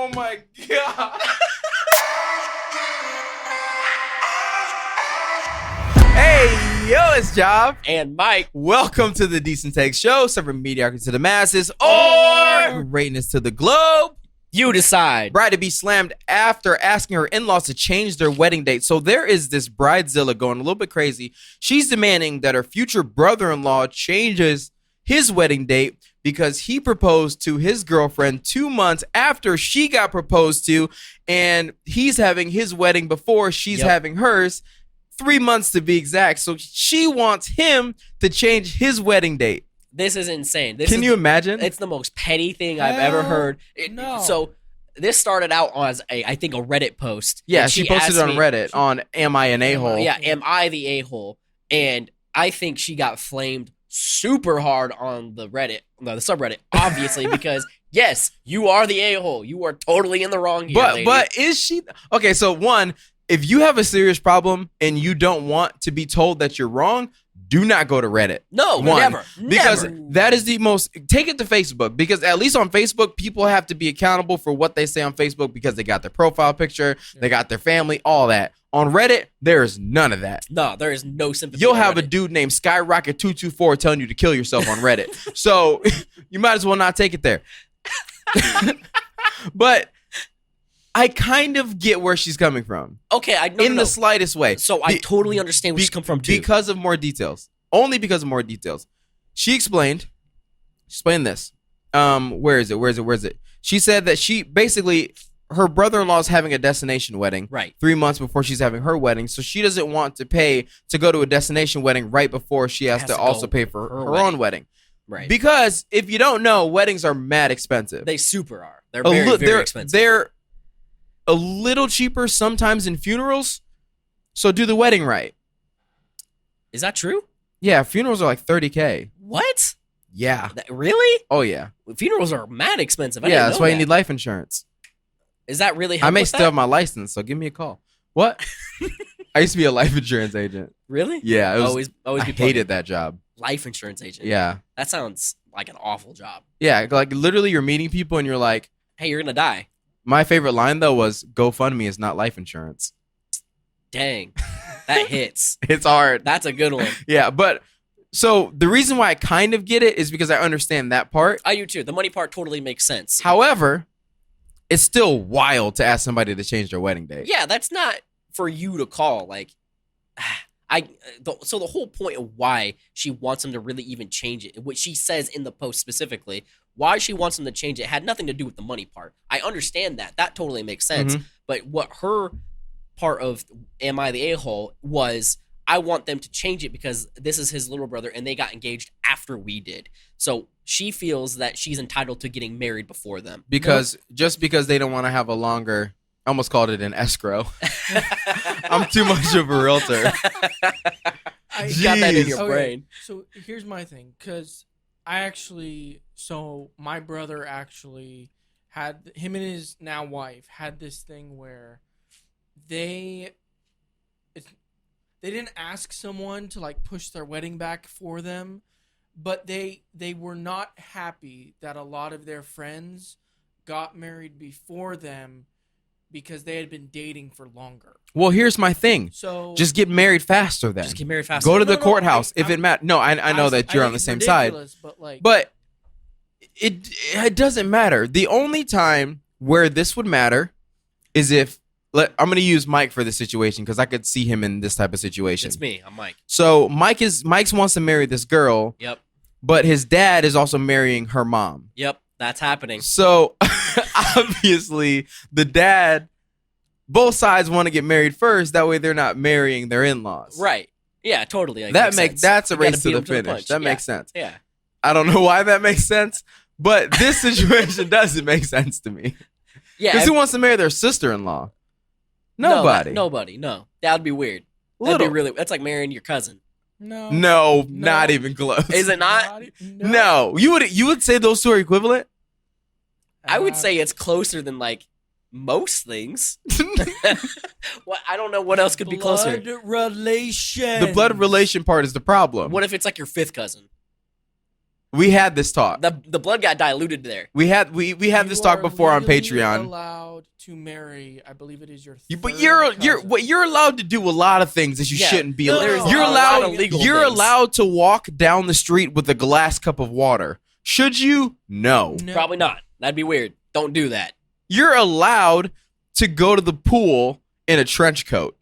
Oh my God. Hey, yo, it's Job. And Mike. Welcome to the Decent Take Show, serving mediocrity to the masses or greatness to the globe. You decide. Bride to be slammed after asking her in-laws to change their wedding date. So there is this bridezilla going a little bit crazy. She's demanding that her future brother-in-law changes his wedding date because he proposed to his girlfriend 2 months after she got proposed to, and he's having his wedding before she's having hers, 3 months to be exact. So she wants him to change his wedding date. This is insane. Can you imagine? It's the most petty thing I've ever heard. So this started out as I think a Reddit post. Yeah, she posted it on Reddit on Am I an A-hole? Yeah, Am I the A-hole? And I think she got flamed super hard on the subreddit, obviously, because yes, you are the A-hole. You are totally in the wrong here, lady. But is she? Okay, so one, if you have a serious problem and you don't want to be told that you're wrong, do not go to Reddit. No, never. Because that is the most... Take it to Facebook, because at least on Facebook, people have to be accountable for what they say on Facebook because they got their profile picture, they got their family, all that. On Reddit, there is none of that. No, there is no sympathy. You'll have a dude named Skyrocket224 telling you to kill yourself on Reddit. So you might as well not take it there. But I kind of get where she's coming from. Okay, I know. In the slightest way. So I totally understand where she's come from, too. Because of more details. Only because of more details. She explained this. Where is it? She said that she basically... Her brother-in-law is having a destination wedding, right? 3 months before she's having her wedding, so she doesn't want to pay to go to a destination wedding right before she has to also pay for her own wedding, right? Because if you don't know, weddings are mad expensive. They super are. They're very expensive. They're a little cheaper sometimes in funerals, so do the wedding right. Is that true? Yeah, funerals are like $30K. What? Yeah. Really? Oh yeah. Funerals are mad expensive. Yeah, that's why you need life insurance. Is that really help I may with still that? have my license, so give me a call. What? I used to be a life insurance agent. Really? Yeah. It was, always I be hated that job. Life insurance agent. Yeah. That sounds like an awful job. Yeah, like literally you're meeting people and you're like, hey, you're going to die. My favorite line, though, was GoFundMe is not life insurance. Dang. That hits. It's hard. That's a good one. Yeah, but so the reason why I kind of get it is because I understand that part. I do too. The money part totally makes sense. However... It's still wild to ask somebody to change their wedding date. Yeah, that's not for you to call. Like, so the whole point of why she wants him to really even change it, what she says in the post specifically, why she wants him to change it had nothing to do with the money part. I understand that. That totally makes sense. Mm-hmm. But what her part of Am I the A-hole was, I want them to change it because this is his little brother and they got engaged after we did. So she feels that she's entitled to getting married before them. Just because they don't want to have a longer, I almost called it an escrow. I'm too much of a realtor. You got that in your brain. So here's my thing, because my brother actually had, him and his now wife had this thing where they didn't ask someone to like push their wedding back for them, but they were not happy that a lot of their friends got married before them because they had been dating for longer. Well, here's my thing. So just get married faster then. Just get married faster. Go to the courthouse if it matters. No, I know that you're on the same side. But it doesn't matter. The only time where this would matter is if I'm going to use Mike for this situation because I could see him in this type of situation. It's me. I'm Mike. So Mike wants to marry this girl. Yep. But his dad is also marrying her mom. Yep. That's happening. So obviously the dad, both sides want to get married first. That way they're not marrying their in-laws. Right. Yeah, totally. That's a race to the finish. That makes sense. Yeah. I don't know why that makes sense, but this situation doesn't make sense to me. Yeah. Because who wants to marry their sister-in-law? Nobody. Nobody. No. That would be weird. That'd be really. That's like marrying your cousin. No, not even close. Is it not? No. You would say those two are equivalent? I would say it's closer than like most things. Well, I don't know what else could be closer. Blood relation. The blood relation part is the problem. What if it's like your fifth cousin? We had this talk. The blood got diluted there. We had this talk before on legally Patreon. Allowed to marry, I believe it is your. But third you're cousin. you're allowed to do a lot of things that you Yeah, shouldn't be. there's You're a lot of allowed. legal You're things. allowed to walk down the street with a glass cup of water. Should you? No. No. Probably not. That'd be weird. Don't do that. You're allowed to go to the pool in a trench coat.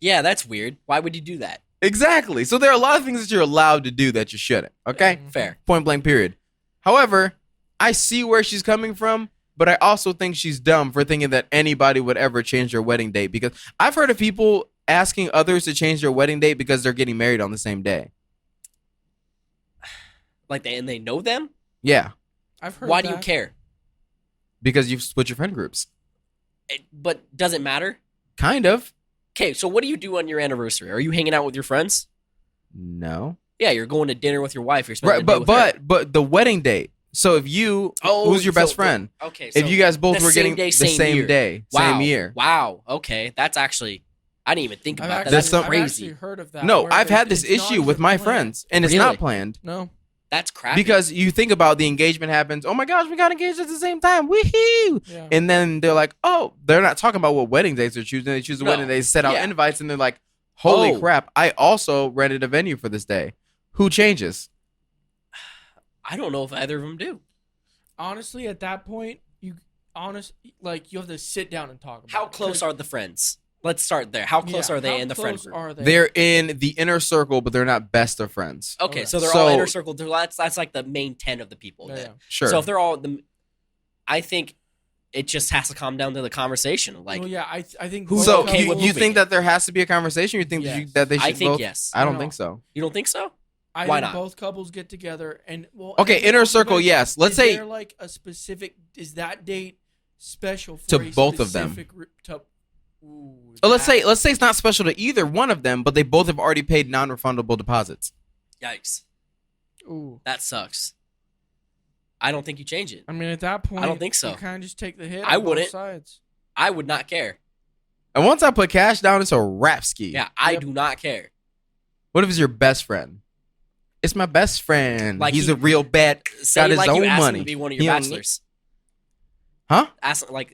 Yeah, that's weird. Why would you do that? Exactly. So there are a lot of things that you're allowed to do that you shouldn't. Okay? Fair. Point blank period. However, I see where she's coming from, but I also think she's dumb for thinking that anybody would ever change their wedding date, because I've heard of people asking others to change their wedding date because they're getting married on the same day. Like they know them? Yeah. I've heard. Why do that. you care? Because you've split your friend groups. But does it matter? Kind of. Okay, so what do you do on your anniversary? Are you hanging out with your friends? No. Yeah, you're going to dinner with your wife. You're spending Right, the day with her. but the wedding date. So if you, who's your best friend? Okay, so If you guys both the were same getting day, the same same year. day, wow. same year. Wow. Okay, that's actually I didn't even think I've about that. actually, That's some- I've crazy. actually heard of that. No, where I've had this it's not issue with even my planned. friends, and it's Really? not planned. No. That's crappy. Because you think about the engagement happens, oh my gosh, we got engaged at the same time. Woohoo! Yeah. And then they're like, oh, they're not talking about what wedding dates they're choosing. They choose the No. wedding dates, set out Yeah. invites, and they're like, holy Oh. crap, I also rented a venue for this day. Who changes? I don't know if either of them do. Honestly, at that point, you have to sit down and talk about How it. close are the friends? Let's start there. How close are they in the friend group? Are they? They're in the inner circle, but they're not best of friends. Okay, Okay. so they're So- all inner circle. That's like the main 10 of the people. Yeah, then. yeah. Sure. So if they're all I think it just has to come down to the conversation. Like well, yeah, I think. Who's so both okay you, with couples- you moving think it? that there has to be a conversation? You think Yes. that they should I think both? yes. I don't No. think so. You don't think so? I Why think not? both couples get together and Okay, and inner also circle, depends, yes. Let's is say there like a specific. Is that date special for To a both of them. specific ooh, let's that- say it's not special to either one of them, but they both have already paid non-refundable deposits. Yikes. Ooh. That sucks. I don't think you change it. I mean, at that point, don't think so. You kind of just take the hit. I on both wouldn't. Sides. I would not care. And once I put cash down, it's a rap ski. Yeah, I Yep. do not care. What if it's your best friend? It's my best friend. Like He's he- a real bad. Say Got his like you own asked money. him to be one of He your don't need- bachelors. Huh?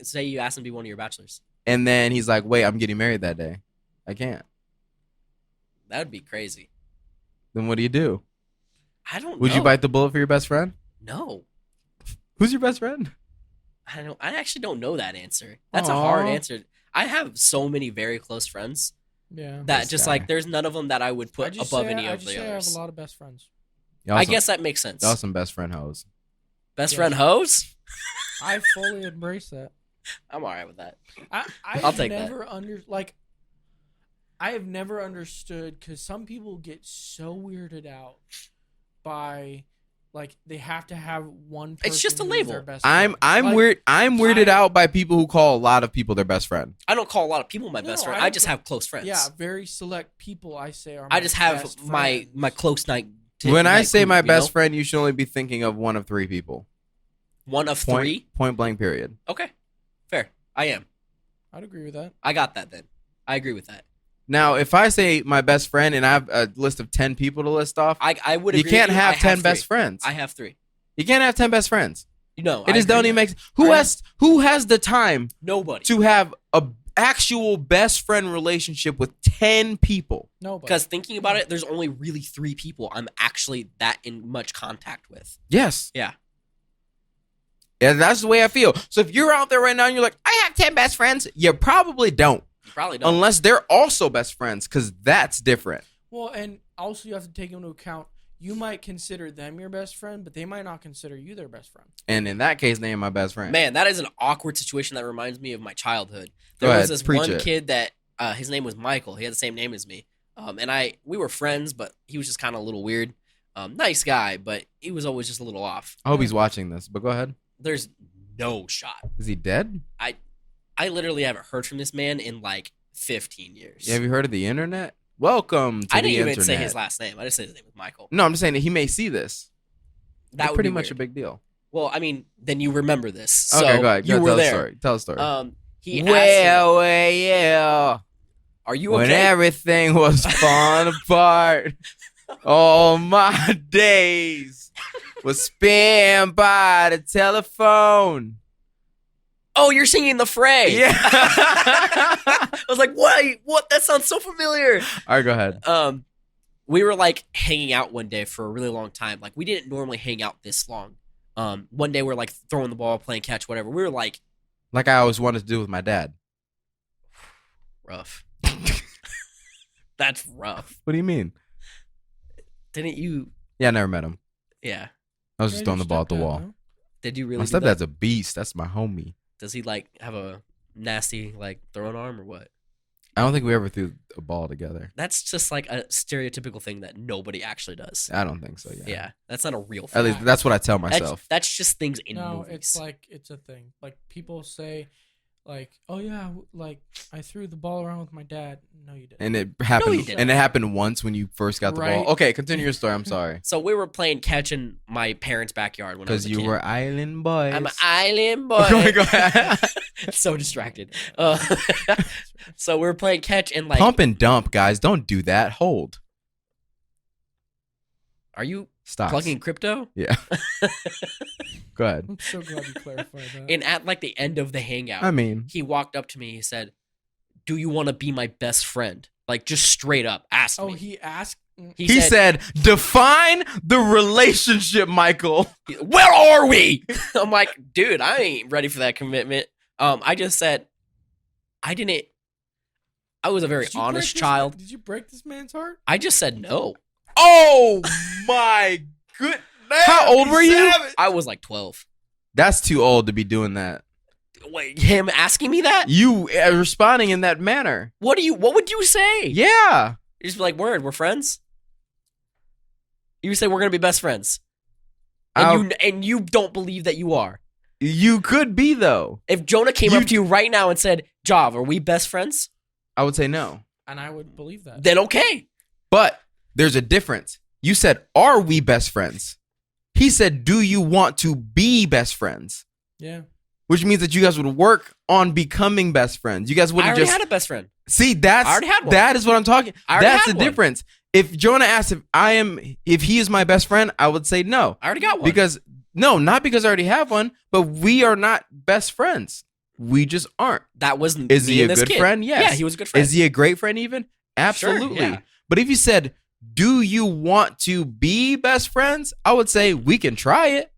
Say you asked him to be one of your bachelors. And then he's like, wait, I'm getting married that day. I can't. That would be crazy. Then what do you do? I don't know. Would you bite the bullet for your best friend? No. Who's your best friend? I don't. I actually don't know that answer. That's a hard Aw. answer. I have so many very close friends Yeah. that This just guy. like there's none of them that I would I put just above say, any I of just the say I have others. a lot of best friends. Y'all I some- guess that makes sense. y'all some best friend hoes. Best Yes. friend hoes. I fully embrace that. I'm alright with that. I've take that. never I have never understood because some people get so weirded out by like they have to have one person. It's just a who's label. their best I'm friend. Like, weird. I'm weirded I- out by people who call a lot of people their best friend. I don't call a lot of people my No, best I friend. don't I just go- have close friends. Yeah, very select people I say are. I my just have best my friends. close night. When I say my group, best you know? friend, you should only be thinking of one of three people. One of Point, three. Point blank. Period. Okay, fair. I am. I'd agree with that. I got that then. I agree with that. Now, if I say my best friend and I have a list of 10 people to list off, I would. you Agree can't with you. have I 10 best three. friends. I have three. You can't have 10 best friends. No, It I just don't agree. even make sense. Who has the time Nobody. to have a actual best friend relationship with 10 people? Nobody. Because thinking about it, there's only really three people I'm actually that in much contact with. Yes. Yeah. Yeah, that's the way I feel. So if you're out there right now and you're like, I have 10 best friends, you probably don't. You probably don't. Unless they're also best friends, because that's different. Well, and also you have to take into account you might consider them your best friend, but they might not consider you their best friend. And in that case, they are my best friend. Man, that is an awkward situation that reminds me of my childhood. Go There ahead, was this preach one it. kid that his name was Michael. He had the same name as me. And we were friends, but he was just kind of a little weird. Nice guy, but he was always just a little off. I hope he's watching this, but go ahead. There's no shot. Is he dead? I literally haven't heard from this man in like 15 years. Have you heard of the internet? Welcome to I the didn't even internet. say his last name. I just said his name was Michael. No, I'm just saying that he may see this. That That's would pretty be much weird. a big deal. Well, I mean, then you remember this. So Okay, go ahead. You Go were tell there. the story. Tell the story. He asked him, yeah. "Are you When okay?" everything was falling apart. All my days. was spammed by the telephone. Oh, you're singing The Fray. Yeah. I was like, what? That sounds so familiar. All right, go ahead. We were like hanging out one day for a really long time. Like we didn't normally hang out this long. One day we're like throwing the ball, playing catch, whatever. We were like I always wanted to do with my dad. rough. That's rough. What do you mean? Didn't you? Yeah, I never met him. Yeah. I was just throwing the ball at the wall. No? Did you really? My do that? stepdad's a beast. That's my homie. Does he like have a nasty like throwing arm or what? I don't think we ever threw a ball together. That's just like a stereotypical thing that nobody actually does. I don't think so. Yeah. Yeah, that's not a real At thing. least that's what I tell myself. That's just things in No, movies. it's like it's a thing. Like people say, like, oh yeah, like I threw the ball around with my dad. No, you didn't. And it happened. you didn't. And it happened once when you first got the Right. ball. Okay, continue your story. I'm sorry. So we were playing catch in my parents' backyard when I was Because a you kid. were island boys. I'm an island boy. Go ahead. So distracted. So we were playing catch and like, Pump and dump, guys. Don't do that. Hold. are you Stop. plugging crypto? Yeah. Go ahead. I'm so glad you clarified that. And at like the end of the hangout, I mean, he walked up to me. He said, "Do you want to be my best friend?" Like just straight up asked oh, me. he asked. he said, define the relationship, Michael. "Where are we?" I'm like, dude, I ain't ready for that commitment. I just said, I didn't. I was a very Did you honest break this- child. Did you break this man's heart? I just said no. Oh my goodness. How old were you? I was like 12. That's too old to be doing that. Wait, him asking me that? You responding in that manner. What would you say? Yeah. You just be like, word, we're friends? You say we're gonna be best friends. And you don't believe that you are. You could be, though. If Jonah came up to you right now and said, Jav, are we best friends? I would say no. And I would believe that. Then okay. But there's a difference. You said, are we best friends? He said, do you want to be best friends? Yeah. Which means that you guys would work on becoming best friends. You guys I wouldn't already just had a best friend. see. That's I already had one. that is what I'm talking. I already That's had the one. difference. If Jonah asked if he is my best friend, I would say no. I already got one. Because no, not because I already have one, but we are not best friends. We just aren't. that wasn't Is me he a and this good kid. friend? Yes. Yeah, he was a good friend. Is he a great friend even? Absolutely. yeah. But if you said, do you want to be best friends? I would say we can try it.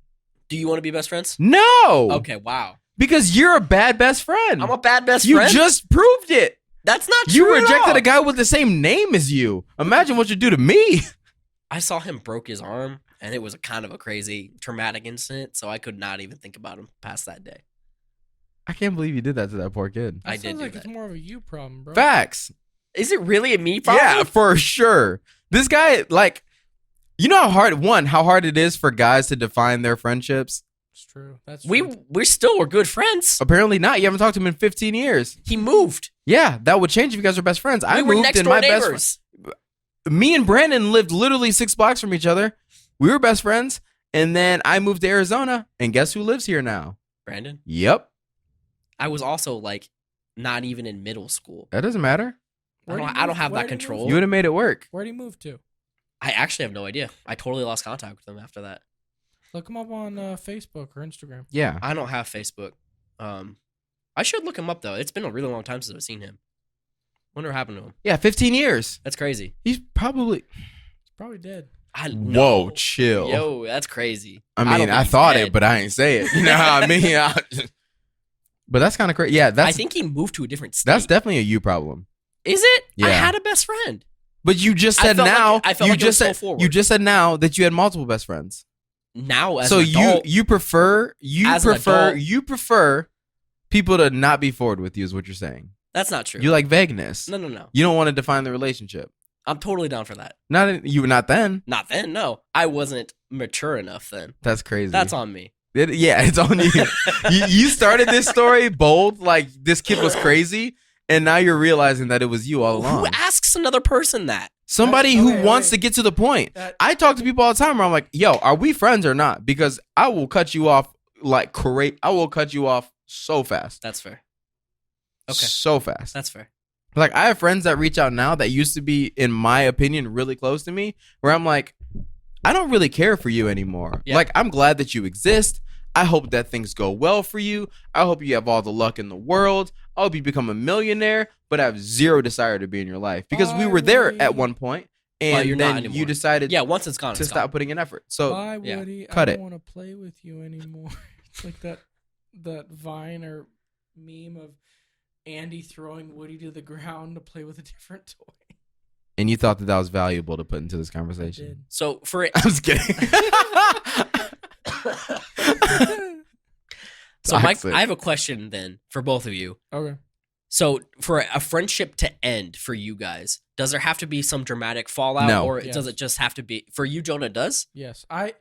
Do you want to be best friends? No. Okay, wow. Because you're a bad best friend. I'm a bad best you friend. just proved it. That's not true. You at rejected all. a guy with the same name as you. Imagine what you do to me. I saw him broke his arm, and it was a kind of a crazy, traumatic incident, so I could not even think about him past that day. I can't believe you did that to that poor kid. That I did sounds do like that. it's more of a you problem, bro. Facts. Is it really a me problem? Yeah, for sure. This guy, like, you know how hard it is for guys to define their friendships? It's true. That's true. We still were good friends. Apparently not. You haven't talked to him in 15 years. He moved. Yeah, that would change if you guys were best friends. I We were moved next in door my best neighbors. Me and Brandon lived literally 6 blocks from each other. We were best friends. And then I moved to Arizona. And guess who lives here now? Brandon. Yep. I was also like not even in middle school. That doesn't matter. Where'd he I don't move- have where'd that he move control. You would have made it work. Where'd he move to? I actually have no idea. I totally lost contact with him after that. Look him up on Facebook or Instagram. Yeah. I don't have Facebook. I should look him up though. It's been a really long time since I've seen him. Wonder what happened to him. Yeah, 15 years. That's crazy. He's probably... He's probably dead. Whoa, No. chill. Yo, that's crazy. I don't mean, think I he's thought dead. it, but I ain't say it. You know how I mean? But that's kind of crazy. Yeah, I that's think he moved to a different state. that's definitely a you problem. Is it? I Yeah. had a best friend. But you just I said felt now. like- I felt you like it just was so said forward. you just said now that you had multiple best friends. Now, as So an adult, you prefer As an adult- you prefer people to not be forward with you is what you're saying. that's not true. You like vagueness. No. You don't want to define the relationship. I'm totally down for that. You were not then. Not then. No, I wasn't mature enough then. That's crazy. That's on me. Yeah, it's on you. You started this story bold, like this kid was crazy, and now you're realizing that it was you all along. Who asks another person that? Somebody That's- who okay, wants okay. to get to the point. That- I talk to people all the time where I'm like, yo, are we friends or not? Because I will cut you off like crazy. I will cut you off so fast. That's fair. Okay, So fast. that's fair. Like, I have friends that reach out now that used to be, in my opinion, really close to me, where I'm like, I don't really care for you anymore. Yeah. Like, I'm glad that you exist. I hope that things go well for you. I hope you have all the luck in the world. I hope you become a millionaire, but I have zero desire to be in your life because we were there at one point, and you're not then anymore. you decided Yeah, once it's gone, to it's stop gone. putting in effort. So Bye, yeah. Woody. Cut I it. don't want to play with you anymore. It's like that Vine or meme of Andy throwing Woody to the ground to play with a different toy. and you thought that was valuable to put into this I conversation. did. So for I'm just kidding. So Mike, Toxic. I have a question then for both of you. Okay. So for a friendship to end for you guys, does there have to be some dramatic fallout, No. or Yes. does it just have to be for you? Jonah does. Yes. I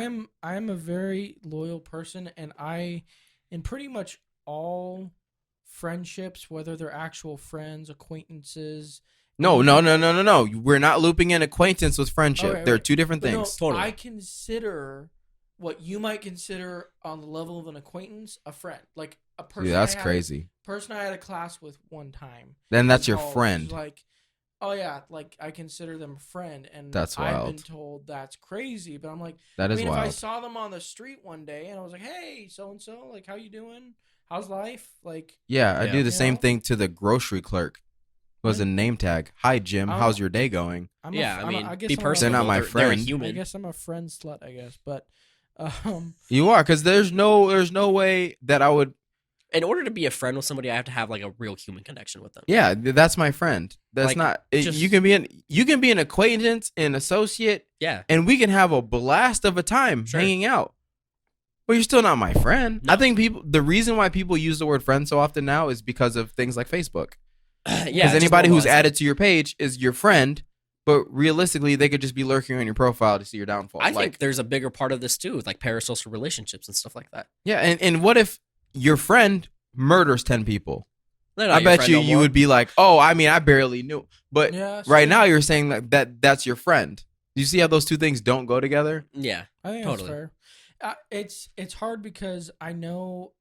am a very loyal person, and in pretty much all friendships, whether they're actual friends, acquaintances. No. We're not looping in acquaintance with friendship. Okay, They're right. two different But no, things. Totally. I consider what you might consider on the level of an acquaintance a friend, like a person. Dude, that's I had- crazy. Person I had a class with one time. Then that's in your college, friend. Like, oh yeah, like I consider them a friend, and That's I've wild. been told that's crazy, but I'm like, That I is mean, if I wild. saw them on the street one day and I was like, hey, so and so, like, how you doing? How's life? Like, Yeah, I Yeah. do the You same know? thing to the grocery clerk. Was a name tag. Hi, Jim. I'm- How's your day going? I'm Yeah, I mean, be I'm a- personable. They're not my They're a friend. I human. guess I'm a friend slut, I guess, but You are, because there's no way that I would. In order to be a friend with somebody, I have to have like a real human connection with them. Yeah, that's my friend. That's Like, not. just- you can be an acquaintance, an associate, Yeah. and we can have a blast of a time Sure. hanging out. But you're still not my friend. No. I think the reason why people use the word friend so often now is because of things like Facebook. Yeah. Because it's anybody who's normalized. added to your page is your friend, but realistically, they could just be lurking on your profile to see your downfall. I like, think there's a bigger part of this too, with like parasocial relationships and stuff like that. yeah, and what if your friend murders 10 people? They're not I your bet friend you no you more. would be like, oh, I mean, I barely knew. But yeah, right so now, you're saying that's your friend. You see how those two things don't go together? Yeah. I think totally. that's fair. It's hard because I know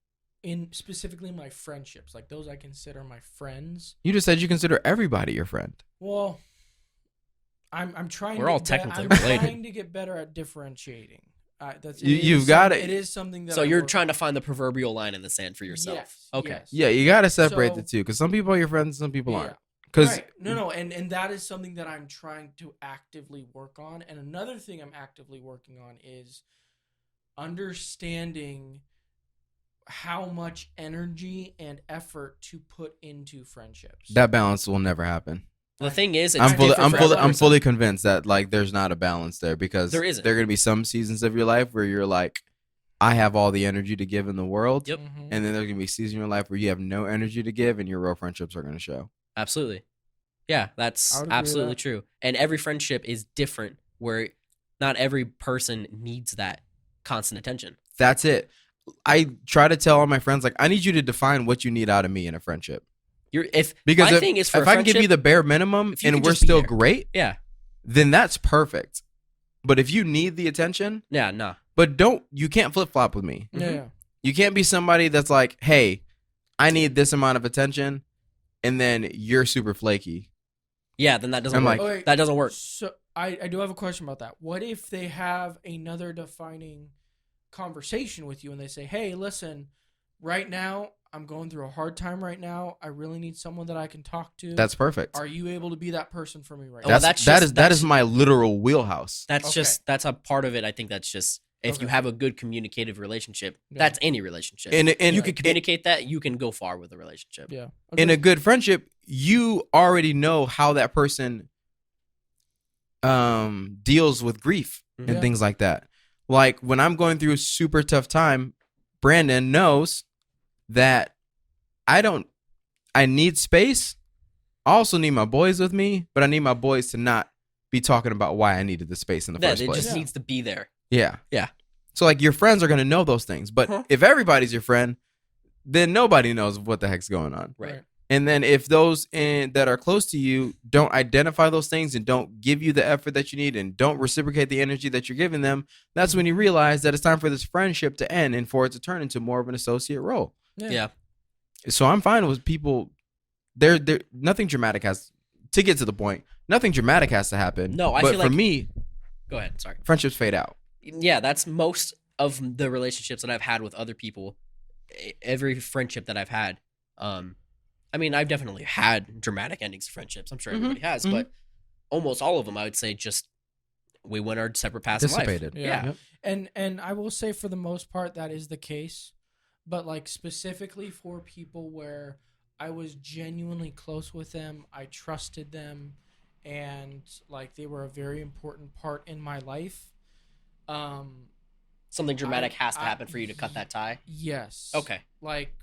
specifically my friendships, like those I consider my friends. You just said you consider everybody your friend. Well, I'm trying. We're to all get technically I'm related. trying to get better at differentiating. That's You've got it. It is something that. So I you're work trying to on. find the proverbial line in the sand for yourself. Yes, Okay. yes. Yeah, you got to separate the So- two because some people are your friends, some people Yeah. aren't. Because Right. No, and that is something that I'm trying to actively work on. And another thing I'm actively working on is understanding how much energy and effort to put into friendships. that balance will never happen. The thing is, it's I'm different for every I'm person. fully convinced that like there's not a balance there because There isn't. There are gonna be some seasons of your life where you're like, I have all the energy to give in the world, Yep. Mhm. and then there's gonna be seasons in your life where you have no energy to give, and your real friendships are gonna show. Absolutely. Yeah, that's I would agree with absolutely that. true. And every friendship is different where not every person needs that constant attention. That's it. I try to tell all my friends like, I need you to define what you need out of me in a friendship. Because My if, thing is for if a I can give you friendship- the bare minimum if you and could we're just be still there. great, Yeah. then that's perfect. But if you need the attention, Yeah, no. but you can't flip flop with me. Yeah. You can't be somebody that's like, hey, I need this amount of attention, and then you're super flaky. Yeah, then that doesn't I'm work. like- Okay, That doesn't work. So I do have a question about that. What if they have another defining conversation with you and they say, hey, listen, right now I'm going through a hard time right now. I really need someone that I can talk to. That's perfect. Are you able to be that person for me right Well, now? That is my literal wheelhouse. That's Okay. just that's a part of it. I think that's just if you Okay. have a good communicative relationship, Yeah. that's any relationship. And you can communicate that, you can go far with a relationship. Yeah. in Okay. a good friendship, you already know how that person deals with grief and Yeah. things like that. Like when I'm going through a super tough time, Brandon knows that I need space. I also need my boys with me, but I need my boys to not be talking about why I needed the space in the That first it place. just needs to be there. Yeah. Yeah. So like your friends are going to know those things, but Huh. if everybody's your friend, then nobody knows what the heck's going on. Right. And then if those that are close to you don't identify those things and don't give you the effort that you need and don't reciprocate the energy that you're giving them, that's when you realize that it's time for this friendship to end and for it to turn into more of an associate role. Yeah. So I'm fine with people. There, nothing dramatic has to get to the point. Nothing dramatic has to happen. No, I but feel for like- me, Go ahead. Sorry. Friendships fade out. Yeah, that's most of the relationships that I've had with other people. Every friendship that I've had. I mean, I've definitely had dramatic endings to friendships. I'm sure everybody has, but almost all of them, I would say, just we went our separate paths Dissipated. in life. Yeah. Yep. And I will say for the most part that is the case, but like specifically for people where I was genuinely close with them, I trusted them, and like they were a very important part in my life. Something dramatic has to happen for you to cut that tie. Yes. Okay. Like,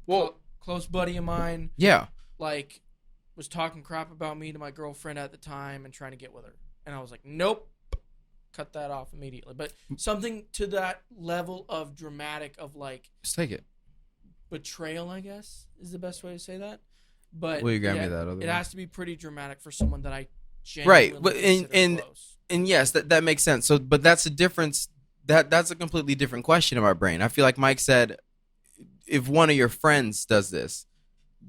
Well, close buddy of mine, yeah. like, was talking crap about me to my girlfriend at the time and trying to get with her, and I was like, nope, cut that off immediately. But something to that level of dramatic of like, Just take it. betrayal, I guess, is the best way to say that. But Will you grab me that other it one? has to be pretty dramatic for someone that I genuinely But consider close. And yes, that makes sense. So, but that's a difference. That's a completely different question in my brain. I feel like Mike said, if one of your friends does this,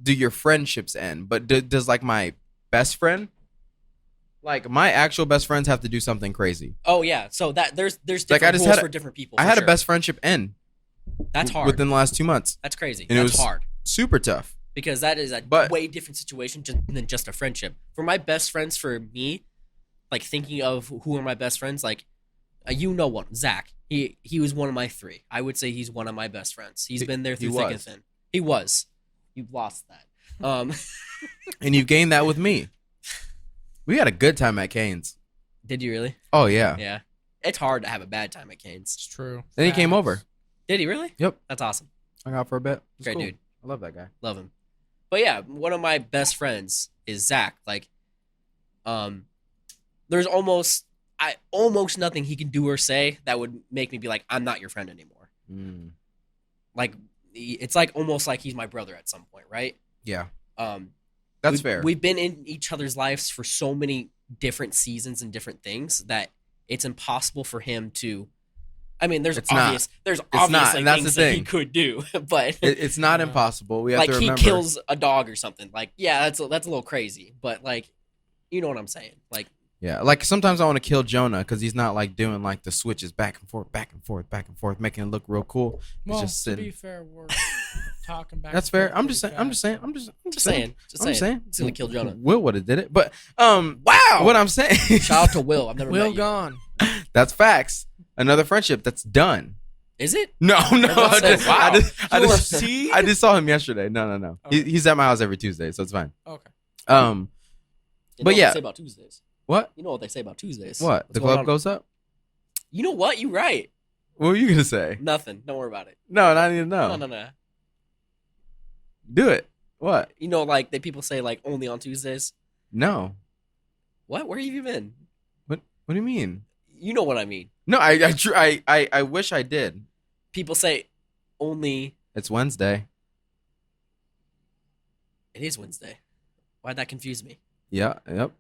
do your friendships end? But does like my best friend, like my actual best friends, have to do something crazy? Oh yeah, so that there's different Like, I just rules had for different people. I for had sure. a best friendship end. That's hard. Within the last 2 months. That's crazy. And it That's was hard super tough. because that is a But- way different situation than just a friendship. For my best friends, for me, like thinking of who are my best friends, like one, Zach. He was one of my 3. I would say he's one of my best friends. He's been there through thick and thin. He was. You've lost that. And you've gained that with me. We had a good time at Cane's. Did you really? Oh yeah. Yeah. It's hard to have a bad time at Cane's. It's true. Then he came Facts. over. Did he really? Yep. That's awesome. Hung out for a bit. It was Great cool. dude. I love that guy. Love him. But yeah, one of my best friends is Zach. Like, there's almost nothing he can do or say that would make me be like, I'm not your friend anymore. Like, it's like almost like he's my brother at some point, right? Yeah. That's fair. We've been in each other's lives for so many different seasons and different things that it's impossible for him to. I mean, there's obviously and that's things the that he thing. could do, but It's not impossible. We have like to he remember. kills a dog or something. Like, yeah, that's a little crazy, but like, you know what I'm saying? Like, Yeah, like sometimes I want to kill Jonah because he's not like doing like the switches back and forth, back and forth, back and forth, making it look real cool. He's Well, just to sitting. be fair, we're talking back. That's and fair. forth I'm pretty just saying. fast, I'm just saying. so- I'm just just saying. saying. It's gonna kill Jonah. Will would have did it, but Wow. what I'm saying. Shout out to Will. I've never met Will you. gone. That's facts. Another friendship that's done. Is it? No. I said, wow. I just saw him yesterday. No. Okay. He's at my house every Tuesday, so it's fine. Okay. You know But what yeah. they say about Tuesdays. What? You know what they say about Tuesdays. What? What's The going club on? goes up? You know what? You're right. What were you gonna say? Nothing. Don't worry about it. No, I need to know. No. Do it. What? You know, like people say, like only on Tuesdays. No. What? Where have you been? What do you mean? You know what I mean. No, I wish I did. People say only. It's Wednesday. It is Wednesday. Why'd that confuse me? Yeah. Yep.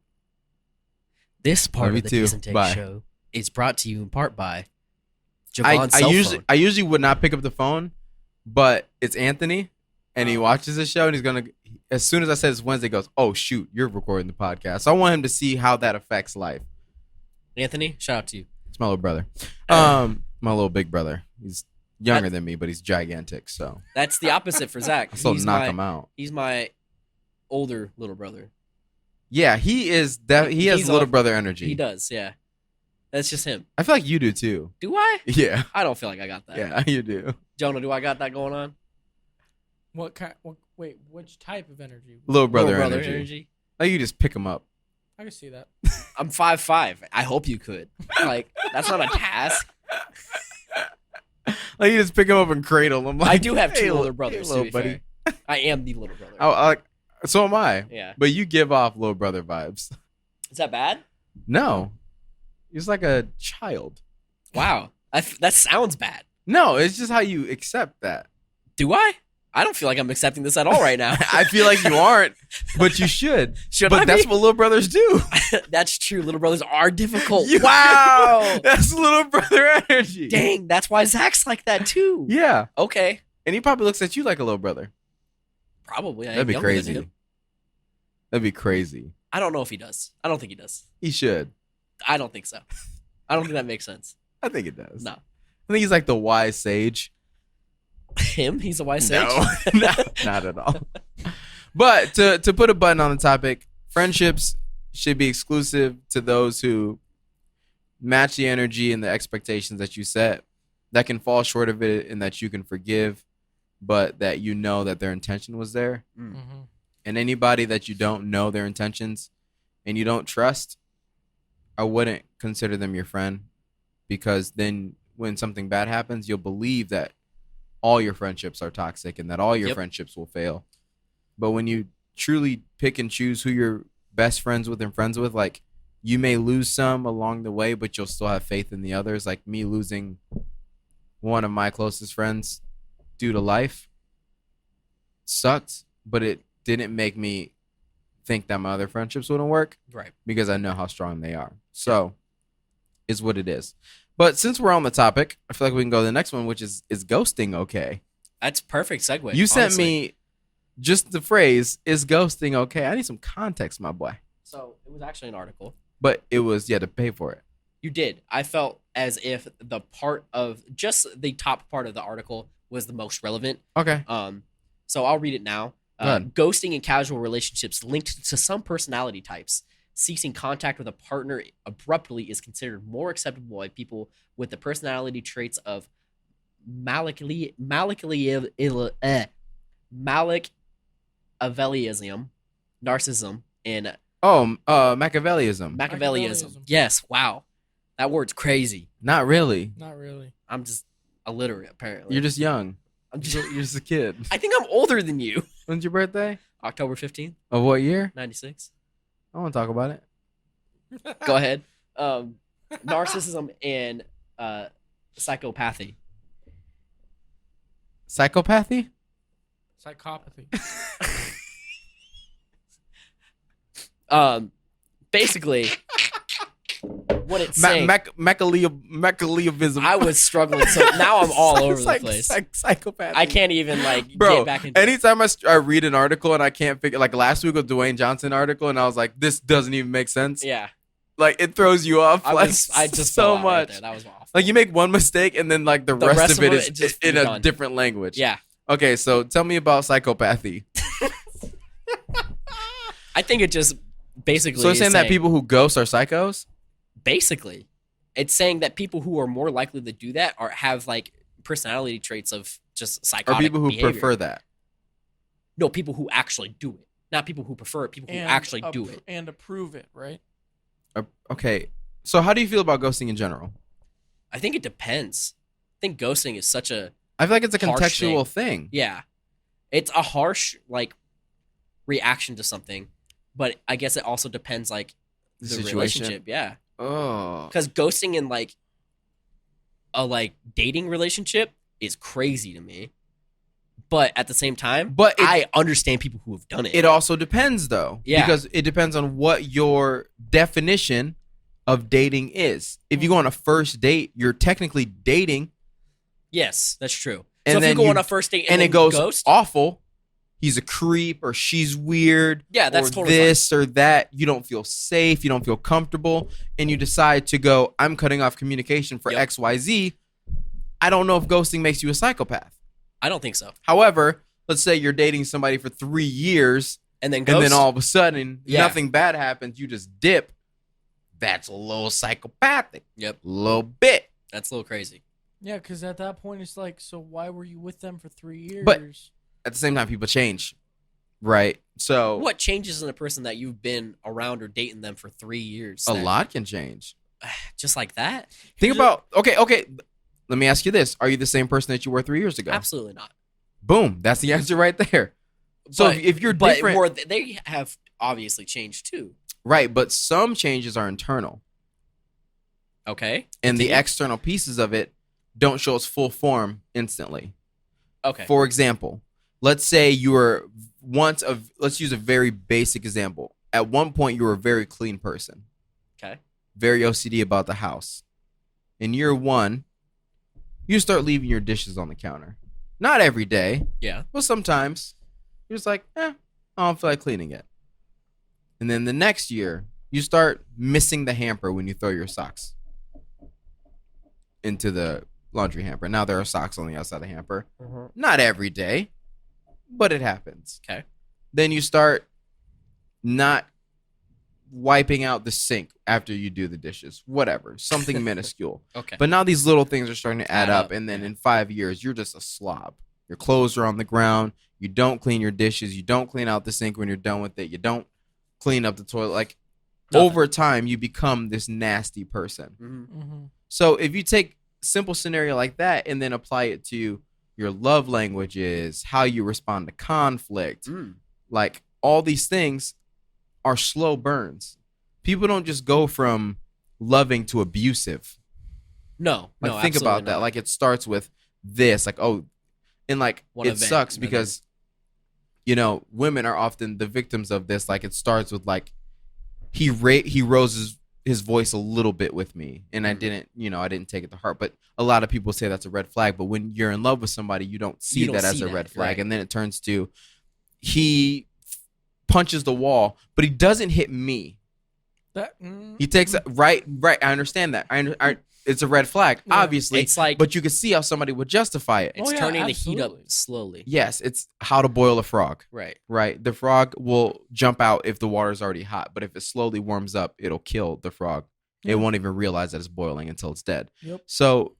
This part Me of the too. Decent Take Bye. Show is brought to you in part by Javaughn I usually would not pick up the phone, but it's Anthony, and he watches the show, and he's gonna. As soon as I said it's Wednesday, he goes, "Oh shoot, you're recording the podcast." So I want him to see how that affects life. Anthony, shout out to you. It's my little brother, my little big brother. He's younger than me, but he's gigantic. So That's the opposite for Zach. I still knock him out. He's my older little brother. Yeah, he is. He has He's little all- brother energy. He does, yeah. That's just him. I feel like you do too. Do I? Yeah, I don't feel like I got that. yeah, you do. Jonah, do I got that going on? What kind? Wait, which type of energy? Little brother, Little brother energy. Like you just pick him up. I can see that. I'm 5'5". I hope you could. Like, that's not a task. Like you just pick him up and cradle him. Like, I do have hey, two little- older brothers, hey, to little be buddy. fair. I am the little brother. So am I. Yeah. But you give off little brother vibes. Is that bad? No. He's like a child. Wow. That sounds bad. No, it's just how you accept that. Do I? I don't feel like I'm accepting this at all right now. I feel like you aren't, but you should. Should but I that's be? what little brothers do. That's true. Little brothers are difficult. You- Wow. That's little brother energy. Dang, that's why Zach's like that too. Yeah. Okay. And he probably looks at you like a little brother. Probably. I am That'd be younger than crazy. him. That'd be crazy. I don't know if he does. I don't think he does. He should. I don't think so. I don't think that makes sense. I think it does. No. I think he's like the wise sage. Him? He's a wise sage? No, not at all. But to put a button on the topic, friendships should be exclusive to those who match the energy and the expectations that you set, that can fall short of it and that you can forgive, but that you know that their intention was there. Mm-hmm. And anybody that you don't know their intentions and you don't trust, I wouldn't consider them your friend, because then when something bad happens, you'll believe that all your friendships are toxic and that all your friendships will fail. But when you truly pick and choose who you're best friends with and friends with, like, you may lose some along the way, but you'll still have faith in the others. Like me losing one of my closest friends due to life sucked, but it didn't make me think that my other friendships wouldn't work. Right. Because I know how strong they are. So, is what it is. But since we're on the topic, I feel like we can go to the next one, which is ghosting okay? That's perfect segue. You sent honestly. me just the phrase, is ghosting okay? I need some context, my boy. So it was actually an article. But it was, you had to pay for it. You did. I felt as if the part of just the top part of the article was the most relevant. Okay. So I'll read it now. Go ahead. Ghosting in casual relationships linked to some personality types. Ceasing contact with a partner abruptly is considered more acceptable by people with the personality traits of Machiavellism, narcissism, and Machiavellism. Machiavellism. Yes, wow. That word's crazy. Not really. Not really. I'm just illiterate, apparently. You're just young. I'm You're just a kid. I think I'm older than you. When's your birthday? October 15th, Of what year? 96. I want to talk about it. Go ahead. Narcissism and psychopathy. Psychopathy? Psychopathy. Basically, what it's saying. Machiavellism. I was struggling, so now I'm all over the place. Psychopathy. I can't even Bro, get back into it. anytime I read an article and I can't figure, like last week with Dwayne Johnson article, and I was like, this doesn't even make sense. Yeah, Like it throws you off I just so fell out right much. there. That was awful. Like you make one mistake and then like the rest of it is just in a done. different language. Yeah, Okay, so tell me about psychopathy. I think it just basically. So it's is saying that people who ghost are psychos? basically, it's saying that people who are more likely to do that have like personality traits of just Or psychotic people who behavior. prefer that? No, people who actually do it, not people who prefer it. People who actually do it. And approve it, right? Okay, so how do you feel about ghosting in general? I think it depends. I think ghosting is such a I feel like it's a Harsh contextual thing. yeah, it's a harsh like reaction to something, but I guess it also depends like The the situation. relationship. Yeah, Oh. because ghosting in like a like dating relationship is crazy to me. But at the same time, But I understand people who have done it. it also depends though. Yeah. Because it depends on what your definition of dating is. If you go on a first date, you're technically dating, Yes, that's true. And So if you then go you- on a first date and then it goes ghost, awful. He's a creep or she's weird. yeah, that's or totally this or that. You don't feel safe. You don't feel comfortable. And you decide to go, I'm cutting off communication for Yep. XYZ. I don't know if ghosting makes you a psychopath. I don't think so. However, let's say you're dating somebody for 3 years And then and ghost, then all of a sudden Yeah. nothing bad happens. You just dip. That's a little psychopathic. Yep, A little bit. that's a little crazy. Yeah, because at that point it's like, so why were you with them for 3 years? But- At the same time, people change. Right? So What changes in a person that you've been around or dating them for 3 years? a that- lot can change. just like that? Think about, okay. Let me ask you this. Are you the same person that you were 3 years ago? Absolutely not. Boom. That's the answer right there. So But- if you're but different, more, they have obviously changed too. right, but some changes are internal. Okay. And the Continue. external pieces of it don't show its full form instantly. Okay. For example, let's say you were let's use a very basic example. At one point, you were a very clean person. Okay. Very OCD about the house. In year one, you start leaving your dishes on the counter. Not every day, Yeah. but sometimes. You're just like, I don't feel like cleaning it. And then the next year, you start missing the hamper when you throw your socks into the laundry hamper. Now there are socks on the outside of the hamper. Not every day, but it happens. Okay. Then you start not wiping out the sink after you do the dishes. Whatever. Something minuscule. Okay. But now these little things are starting to add up. And then yeah. in 5 years, you're just a slob. Your clothes are on the ground. You don't clean your dishes. You don't clean out the sink when you're done with it. You don't clean up the toilet. Like, Nothing. over time, you become this nasty person. Mm-hmm. So if you take a simple scenario like that and then apply it to your love languages, how you respond to conflict, like all these things are slow burns. People don't just go from loving to abusive. No. Like, no, think about absolutely that. not. Like, it starts with this, like, oh, and like, One it event, sucks and then because, you know, women are often the victims of this. Like, it starts with like, he rose his voice a little bit with me, and I didn't take it to heart. But a lot of people say that's a red flag. But when you're in love with somebody, you don't see that as a red flag. right. And then it turns to, he punches the wall, but he doesn't hit me. He takes right. I understand that. It's a red flag, obviously. It's like, but you can see how somebody would justify it. it's turning the heat up slowly. Yes, it's how to boil a frog. Right. Right. The frog will jump out if the water's already hot, but if it slowly warms up, it'll kill the frog. It won't even realize that it's boiling until it's dead. Yep. So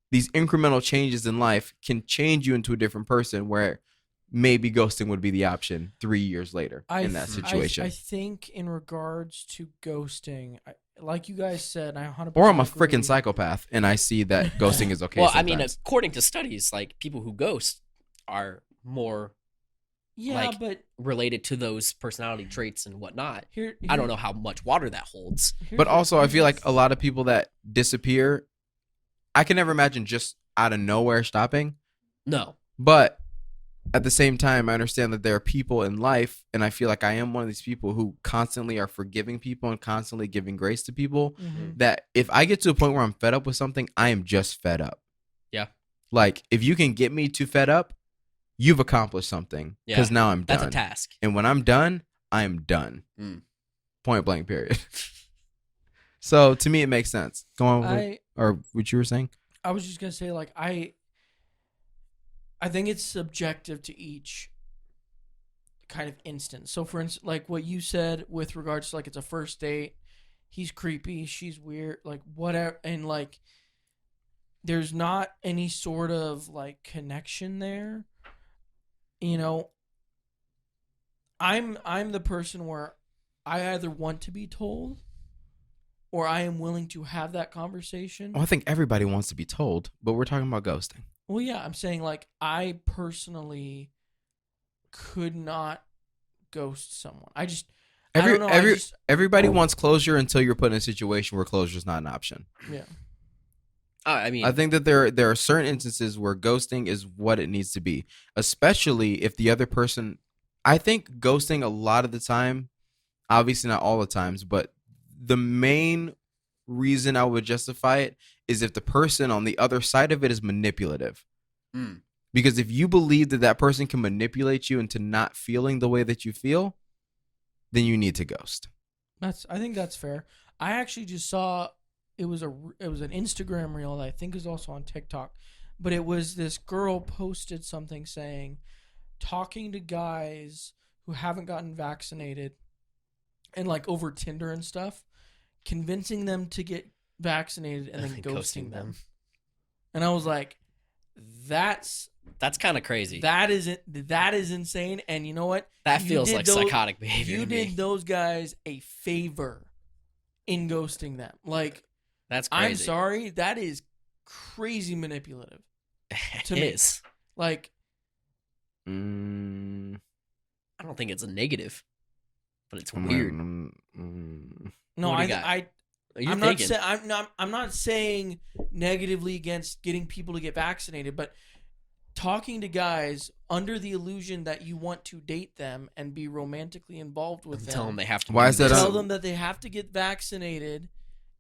these incremental changes in life can change you into a different person, where maybe ghosting would be the option 3 years later in that situation. I think in regards to ghosting, like you guys said, I 100%. Or I'm a agree. freaking psychopath and I see that ghosting is okay. Well, sometimes. I mean, according to studies, like people who ghost are more like, but related to those personality traits and whatnot. here I don't know how much water that holds. But also, I feel like a lot of people that disappear, I can never imagine just out of nowhere stopping. No. But at the same time, I understand that there are people in life, and I feel like I am one of these people who constantly are forgiving people and constantly giving grace to people, that if I get to a point where I'm fed up with something, I am just fed up. Yeah. Like, if you can get me to fed up, you've accomplished something, because now I'm done. That's a task. And when I'm done, I'm done. Point blank, period. So to me, it makes sense. Go on with or what you were saying. I was just gonna say, like, I think it's subjective to each kind of instance. So, for instance, like what you said with regards to, like, it's a first date, he's creepy, she's weird, like, whatever, and like there's not any sort of like connection there. You know, I'm the person where I either want to be told or I am willing to have that conversation. Well, I think everybody wants to be told, but we're talking about ghosting. Well, yeah, I'm saying, like, I personally could not ghost someone. I don't know. Everybody wants closure until you're put in a situation where closure is not an option. Yeah. I mean, I think that there are certain instances where ghosting is what it needs to be, especially if the other person. I think ghosting a lot of the time, obviously not all the times, but the main reason I would justify it is if the person on the other side of it is manipulative. Because if you believe that that person can manipulate you into not feeling the way that you feel, then you need to ghost. I think that's fair. I actually just saw it was an Instagram reel that I think is also on TikTok, but it was this girl posted something saying, talking to guys who haven't gotten vaccinated and like over Tinder and stuff, convincing them to get vaccinated and then ghosting them. And I was like, that's kind of crazy. That is insane. And you know what? That feels like psychotic behavior. You to me. did those guys a favor in ghosting them. Like, that's crazy. I'm sorry, that is crazy manipulative. To me. Is. Like, I don't think it's a negative, but it's weird. No, I'm not saying negatively against getting people to get vaccinated, but talking to guys under the illusion that you want to date them and be romantically involved with them. Tell them they have to. Why is that? Tell them that they have to get vaccinated,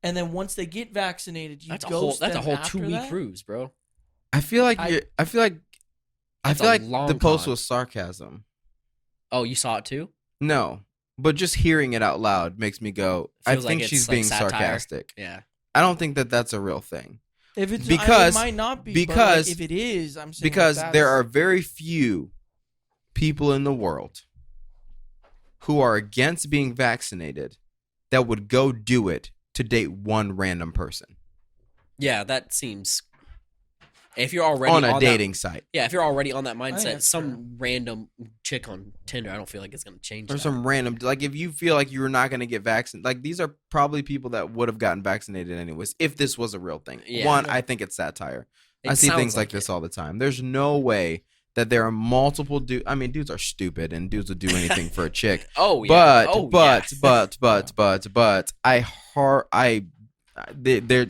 and then once they get vaccinated, you ghost them. That's a whole after 2-week that? cruise, bro. I feel like the post was sarcasm. Oh, you saw it too? No, But just hearing it out loud makes me go, I Feels like think it's she's like being satire. sarcastic. Yeah. I don't think that that's a real thing. If it's Because- it might not be. because- but like, if it is, I'm saying Because like, there that's- are very few people in the world who are against being vaccinated that would go do it to date one random person Yeah, that seems. If you're already on a that- dating site. yeah, if you're already on that think mindset, that's some random chick on Tinder, I don't feel like it's gonna change. Or that. some random, like if you feel like you're not going to get vaccinated, like these are probably people that would have gotten vaccinated anyways if this was a real thing. Yeah. One, I think it's satire. I It see sounds things like this all the time. There's no way that there are multiple dudes. I mean, dudes are stupid and dudes will do anything for a chick. Oh yeah. But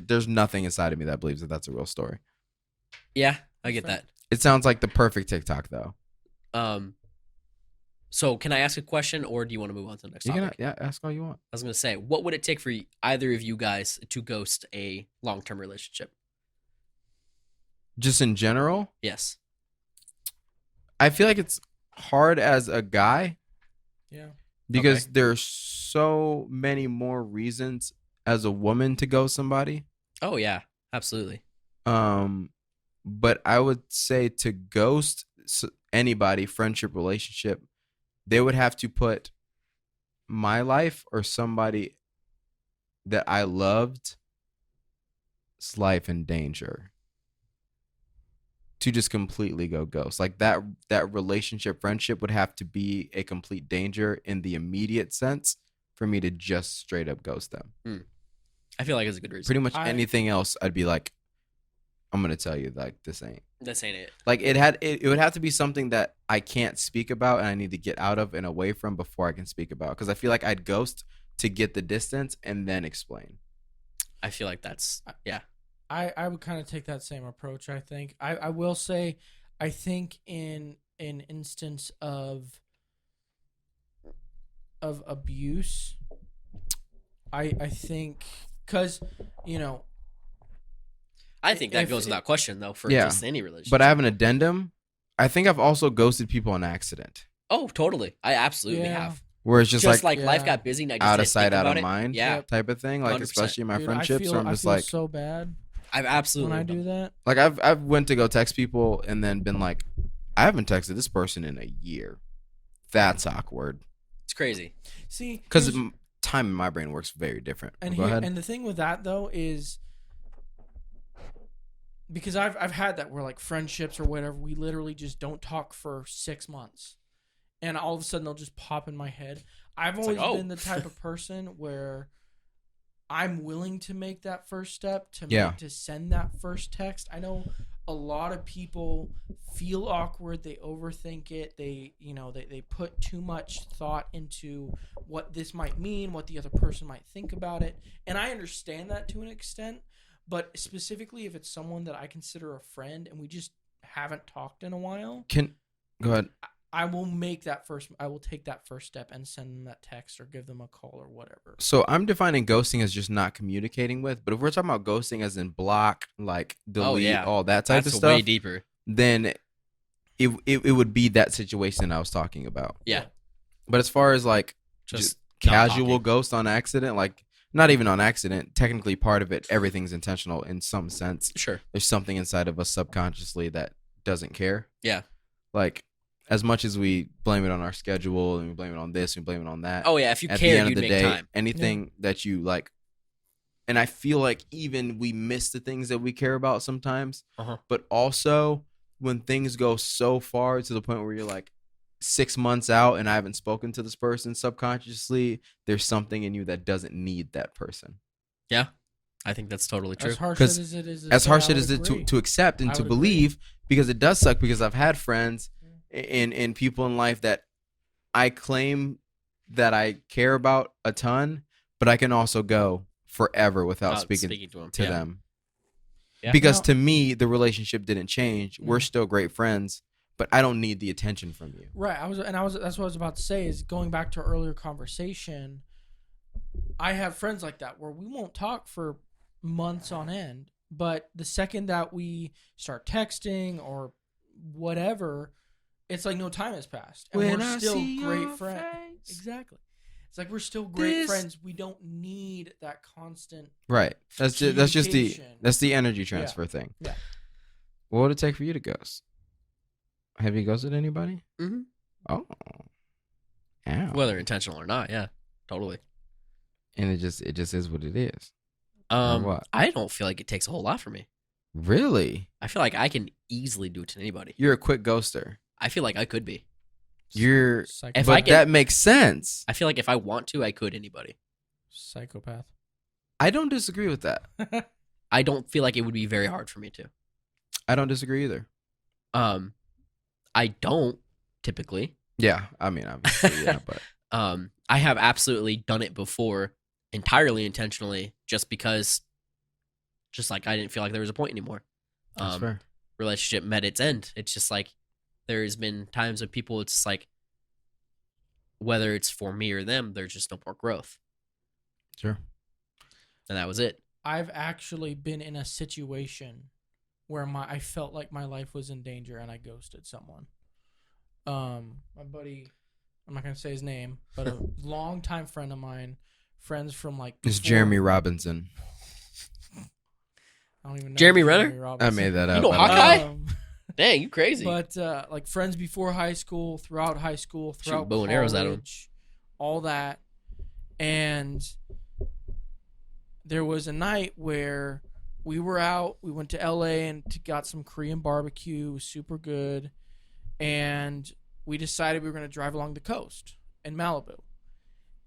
there's nothing inside of me that believes that that's a real story. Yeah, I get that. It sounds like the perfect TikTok though. So can I ask a question, or do you want to move on to the next You topic? can ask all you want. I was gonna say, what would it take for either of you guys to ghost a long-term relationship? Just in general, Yes. I feel like it's hard as a guy Yeah. because Okay. there's so many more reasons as a woman to ghost somebody. Oh yeah, absolutely. But I would say to ghost anybody, friendship, relationship, they would have to put my life or somebody that I loved's life in danger to just completely go ghost. Like that relationship, friendship would have to be a complete danger in the immediate sense for me to just straight up ghost them. I feel like it's a good reason. Pretty much I- anything else, I'd be like, I'm gonna tell you like this ain't. This ain't it. Like it would have to be something that I can't speak about and I need to get out of and away from before I can speak about. Because I feel like I'd ghost to get the distance and then explain. I feel like that's I would kind of take that same approach. I think I will say, I think in an instance of abuse, I think because I think that If goes it- without question though for Yeah. just any relationship. But I have an addendum. I think I've also ghosted people on accident. Oh, totally. I absolutely Yeah. have. Where it's just, Just like like life Yeah. got busy and I just out of didn't sight, think out about of it. mind Yeah, type of thing. Like 100%. especially in my dude, friendships where I'm I just feel like so bad I've absolutely when I do that. like I've went to go text people and then been like, I haven't texted this person in a year. That's awkward. It's crazy. See, Because here's- time in my brain works very different. And Go ahead. and the thing with that though is because I've had that where like friendships or whatever, we literally just don't talk for 6 months, and all of a sudden they'll just pop in my head. I've It's always like, oh. been the type of person where I'm willing to make that first step Yeah. to send that first text. I know a lot of people feel awkward, they overthink it, they put too much thought into what this might mean, what the other person might think about it, and I understand that to an extent, but specifically if it's someone that I consider a friend and we just haven't talked in a while, Go ahead. I will take that first step and send them that text or give them a call or whatever. So I'm defining ghosting as just not communicating with, but if we're talking about ghosting as in block, like delete, yeah. all that type That's of stuff, way deeper. then it would be that situation I was talking about. Yeah. But as far as like Just casual talking. ghost on accident, like not even on accident, technically part of it, everything's intentional in some sense. Sure. There's something inside of us subconsciously that doesn't care. Yeah. Like as much as we blame it on our schedule and we blame it on this and we blame it on that. Oh yeah, if you At the cared, end of you'd the make day, time. anything that you like, and I feel like even we miss the things that we care about sometimes, Uh-huh. but also when things go so far to the point where you're like 6 months out and I haven't spoken to this person subconsciously, there's something in you that doesn't need that person. Yeah. I think that's totally true. As harsh 'Cause as it is, As harsh I as would it is agree. to accept and I to would believe, because it does suck, because I've had friends and people in life that I claim that I care about a ton, but I can also go forever without speaking to Yeah. them. Yeah. Because Now- to me, the relationship didn't change. We're Mhm. still great friends, but I don't need the attention from you. Right. That's what I was about to say is going back to our earlier conversation. I have friends like that where we won't talk for months on end, but the second that we start texting or whatever, it's like no time has passed, and we're still great friends. Exactly. It's like we're still great This- friends. We don't need that constant. Right. That's just the Communication. energy transfer thing. Yeah. What would it take for you to ghost? Have you ghosted anybody? Mhm. Oh. Ow. Whether intentional or not, yeah, totally. And it just is what it is. What? I don't feel like it takes a whole lot for me. Really? I feel like I can easily do it to anybody. You're a quick ghoster. I feel like I could be. You're If but I can- that makes sense. I feel like if I want to, I could anybody. Psychopath. I don't disagree with that. I don't feel like it would be very hard for me to. I don't disagree either. I don't typically. Yeah, I mean, obviously, yeah, but I have absolutely done it before, entirely intentionally, just because, just like I didn't feel like there was a point anymore. that's fair. Relationship met its end. It's just like there's been times of people. It's like whether it's for me or them, there's just no more growth, Sure. and that was it. I've actually been in a situation where I felt like my life was in danger and I ghosted someone. My buddy, I'm not gonna say his name, but a longtime friend of mine, friends from like. It's before- Jeremy Robinson. I don't even know. Jeremy who Renner? I Robinson. made that up. You know I don't Hawkeye? Um, Dang, you crazy. But like friends before high school, throughout high school, throughout bow and arrows at 'em. college, all that, and there was a night where we were out. We went to LA and got some Korean barbecue. It was super good, and we decided we were going to drive along the coast in Malibu.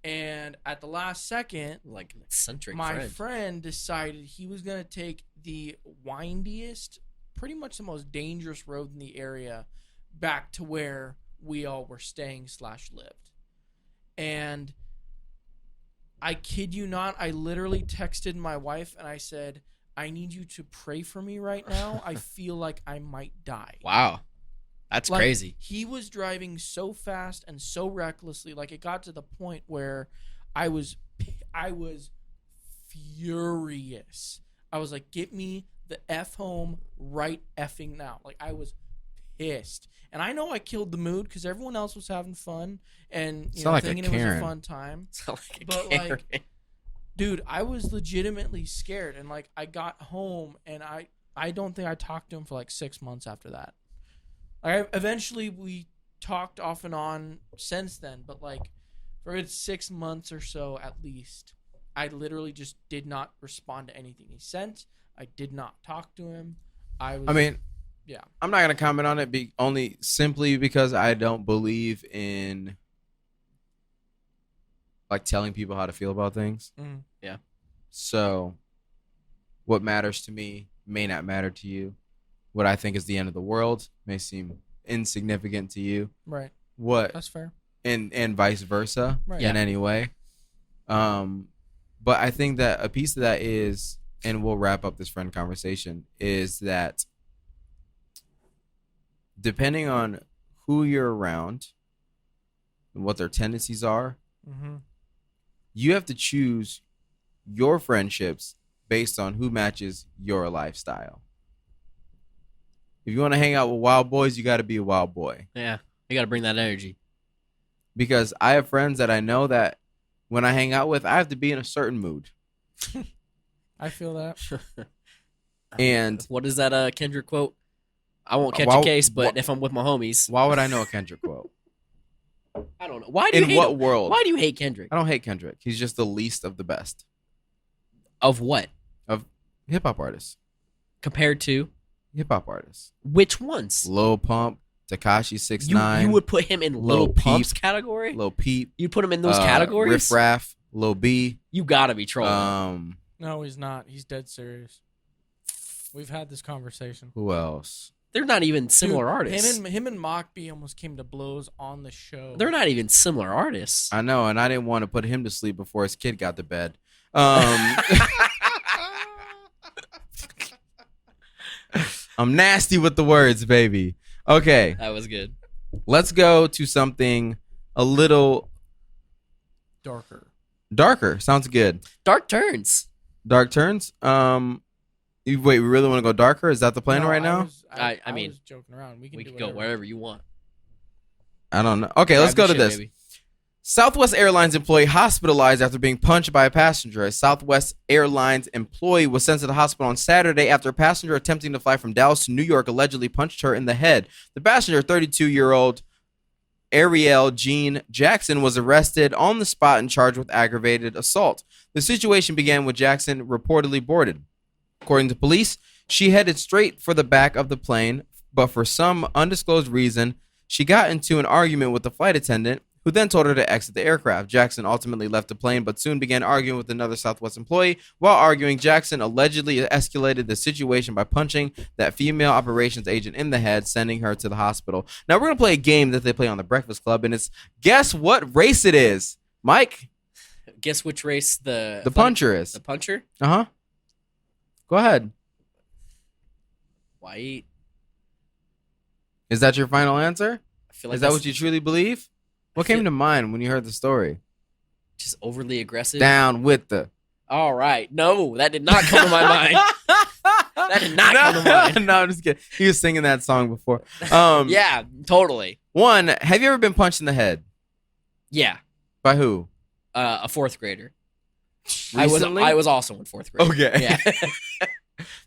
And at the last second, Like an eccentric my friend. friend decided he was going to take the windiest, pretty much the most dangerous road in the area back to where we all were staying / lived. And I kid you not, I literally texted my wife and I said, I need you to pray for me right now. I feel like I might die. Wow, that's Like, crazy. He was driving so fast and so recklessly. Like it got to the point where I was furious. I was like, "Get me the F home right effing now." Like I was pissed. And I know I killed the mood because everyone else was having fun and Sound like a thinking it was a Karen. fun time. Sound like a But, Karen. Dude, I was legitimately scared. And like I got home and I don't think I talked to him for like 6 months after that. Eventually we talked off and on since then, but like for a good 6 months or so at least, I literally just did not respond to anything he sent. I did not talk to him. I mean, yeah. I'm not gonna comment on it only simply because I don't believe in like telling people how to feel about things. Mhm. Yeah. So, what matters to me may not matter to you. What I think is the end of the world may seem insignificant to you. Right. What That's fair. and vice versa Right. in any way. But I think that a piece of that is, and we'll wrap up this friend conversation, is that depending on who you're around and what their tendencies are, Mm-hmm. you have to choose your friendships based on who matches your lifestyle. If you want to hang out with wild boys, you got to be a wild boy. Yeah, you got to bring that energy. Because I have friends that I know that when I hang out with, I have to be in a certain mood. I feel that. And What is that Kendrick quote? I won't catch Why- a case, but why- if I'm with my homies, why would I know a Kendrick quote? I don't know. Why do you In hate what him? world? Why do you hate Kendrick? I don't hate Kendrick. He's just the least of the best Of what? of hip hop artists. Compared to Hip hop artists. which ones? Lil Pump, Tekashi You 6ix9ine, would put him in Lil Lil Pump's Peep. category? Lil Peep, You'd put him in those categories? Riff Raff, Lil B. You gotta be trolling. No, he's not. He's dead serious. We've had this conversation. Who else? They're not even similar Dude, artists. Him and Mockbee almost came to blows on the show. They're not even similar artists. I know, and I didn't want to put him to sleep before his kid got to bed. I'm nasty with the words, baby. Okay, That was good. let's go to something a little darker. darker. Sounds good. Dark turns. Dark turns. Wait, we really want to go darker? Is that the plan No, right now? I mean, was joking around. We can We do can go whatever. wherever you want. I don't know. Okay, let's Grab go your to shit, this. baby. Southwest Airlines employee hospitalized after being punched by a passenger. A Southwest Airlines employee was sent to the hospital on Saturday after a passenger attempting to fly from Dallas to New York allegedly punched her in the head. The passenger, 32-year-old Ariel Jean Jackson, was arrested on the spot and charged with aggravated assault. The situation began when Jackson reportedly boarded. According to police, she headed straight for the back of the plane, but for some undisclosed reason, she got into an argument with the flight attendant, who then told her to exit the aircraft. Jackson ultimately left the plane, but soon began arguing with another Southwest employee. While arguing, Jackson allegedly escalated the situation by punching that female operations agent in the head, sending her to the hospital. Now, we're going to play a game that they play on the Breakfast Club, and it's Guess What Race It Is. Mike? Guess which race the puncher is. The puncher? Uh-huh. Go ahead. White. Is that your final answer? I feel like Is that what you truly believe? What came to mind when you heard the story? Just overly aggressive. Down with the... All right. No, that did not come to my mind. That did not come to mind. No, I'm just kidding. He was singing that song before. Yeah, totally. One, have you ever been punched in the head? Yeah. By who? A fourth grader. Recently? I was also in fourth grade. Okay. Yeah.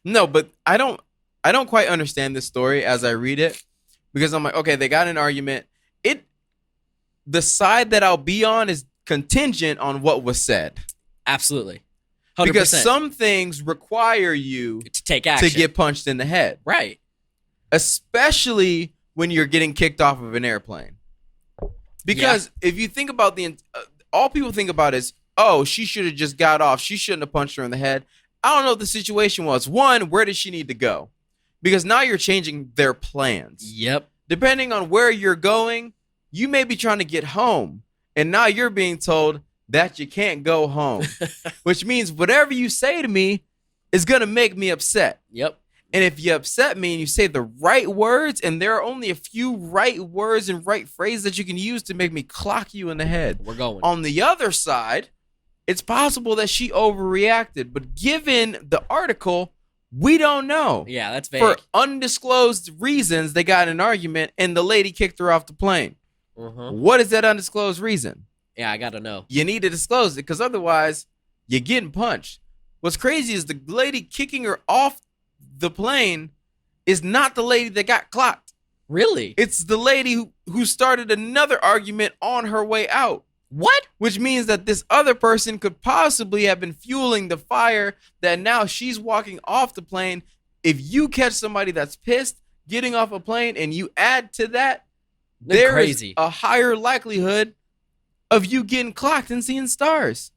No, but I don't quite understand this story as I read it, because I'm like, okay, they got in an argument. The side that I'll be on is contingent on what was said. Absolutely. 100%. Because some things require you to take action. to get punched in the head. Right. Especially when you're getting kicked off of an airplane. Because if you think about all people think about is, oh, she should have just got off. She shouldn't have punched her in the head. I don't know what the situation was. One, where did she need to go? Because now you're changing their plans. Yep. Depending on where you're going, you may be trying to get home, and now you're being told that you can't go home, which means whatever you say to me is going to make me upset. Yep. And if you upset me and you say the right words, and there are only a few right words and right phrases that you can use to make me clock you in the head. We're going. On the other side, it's possible that she overreacted, but given the article, we don't know. Yeah, that's vague. For undisclosed reasons, they got in an argument, and the lady kicked her off the plane. Uh-huh. What is that undisclosed reason? Yeah, I gotta know. You need to disclose it, because otherwise, you're getting punched. What's crazy is the lady kicking her off the plane is not the lady that got clocked. Really? It's the lady who started another argument on her way out. What? Which means that this other person could possibly have been fueling the fire that now she's walking off the plane. If you catch somebody that's pissed getting off a plane and you add to that, They're there is crazy. a higher likelihood of you getting clocked and seeing stars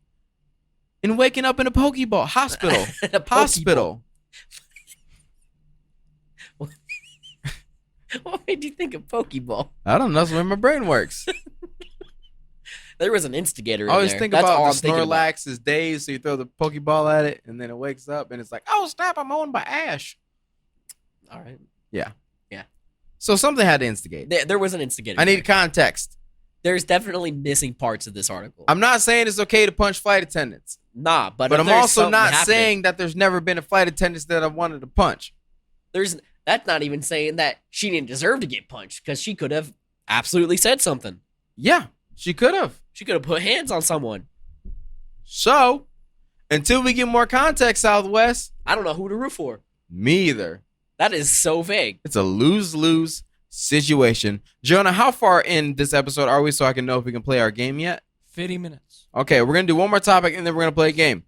and waking up in a Pokeball hospital. Hospital. What made you think of Pokeball? I don't know. That's the way my brain works. There was an instigator in I always there. think That's all about I'm the thinking about. Snorlax is dazed, so you throw the Pokeball at it, and then it wakes up, and it's like, oh, snap, I'm owned by Ash. All right. So something had to instigate. There was an instigator. I there. need context. There's definitely missing parts of this article. I'm not saying it's okay to punch flight attendants, but but if I'm there's also something not happening- saying that there's never been a flight attendant that I wanted to punch. That's not even saying that she didn't deserve to get punched, because she could have absolutely said something. Yeah, she could have. She could have put hands on someone. So, until we get more context, Southwest, I don't know who to root for. me either. That is so vague. It's a lose-lose situation. Jonah, how far in this episode are we so I can know if we can play our game yet? 50 minutes. Okay, we're going to do one more topic and then we're going to play a game.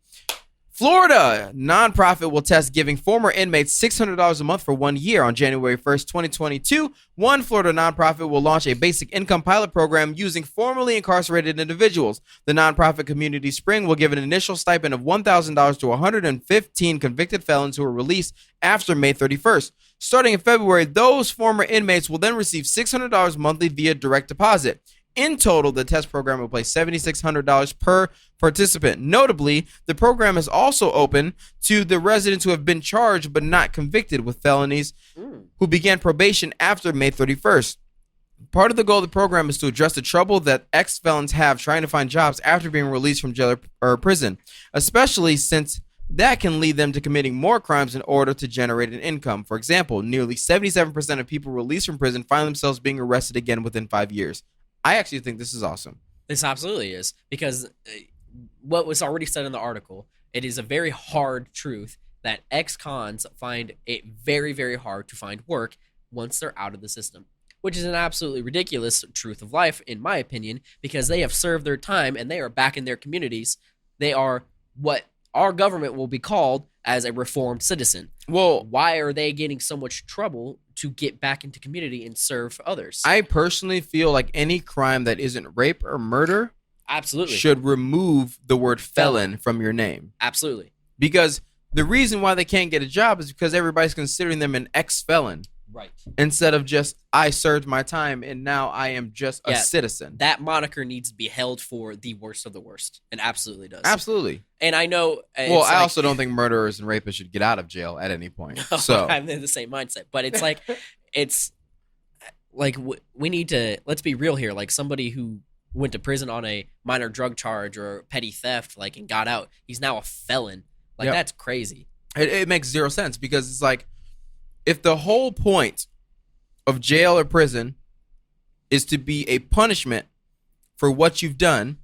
Florida nonprofit will test giving former inmates $600 a month for 1 year. On January 1st, 2022, one Florida nonprofit will launch a basic income pilot program using formerly incarcerated individuals. The nonprofit Community Spring will give an initial stipend of $1,000 to 115 convicted felons who are released after May 31st. Starting in February, those former inmates will then receive $600 monthly via direct deposit. In total, the test program will pay $7,600 per participant. Notably, the program is also open to the residents who have been charged but not convicted with felonies who began probation after May 31st. Part of the goal of the program is to address the trouble that ex-felons have trying to find jobs after being released from jail or prison, especially since that can lead them to committing more crimes in order to generate an income. For example, nearly 77% of people released from prison find themselves being arrested again within 5 years. I actually think this is awesome. This absolutely is, because what was already said in the article, it is a very hard truth that ex-cons find it very, very hard to find work once they're out of the system, which is an absolutely ridiculous truth of life, in my opinion, because they have served their time and they are back in their communities. They are what our government will be called as a reformed citizen. Well, Why are they getting so much trouble to get back into community and serve others? I personally feel like any crime that isn't rape or murder Absolutely. should remove the word felon from your name. Absolutely. Because the reason why they can't get a job is because everybody's considering them an ex-felon Right. instead of just, I served my time and now I am just a Yeah. citizen. That moniker needs to be held for the worst of the worst. It absolutely does. Absolutely. And I know. Well, I also don't think murderers and rapists should get out of jail at any point. So I'm in the same mindset. But it's like, we need to, let's be real here. Like, somebody who went to prison on a minor drug charge or petty theft, like, and got out, he's now a felon. Like, Yep. that's crazy. it makes zero sense because it's like, if the whole point of jail or prison is to be a punishment for what you've done,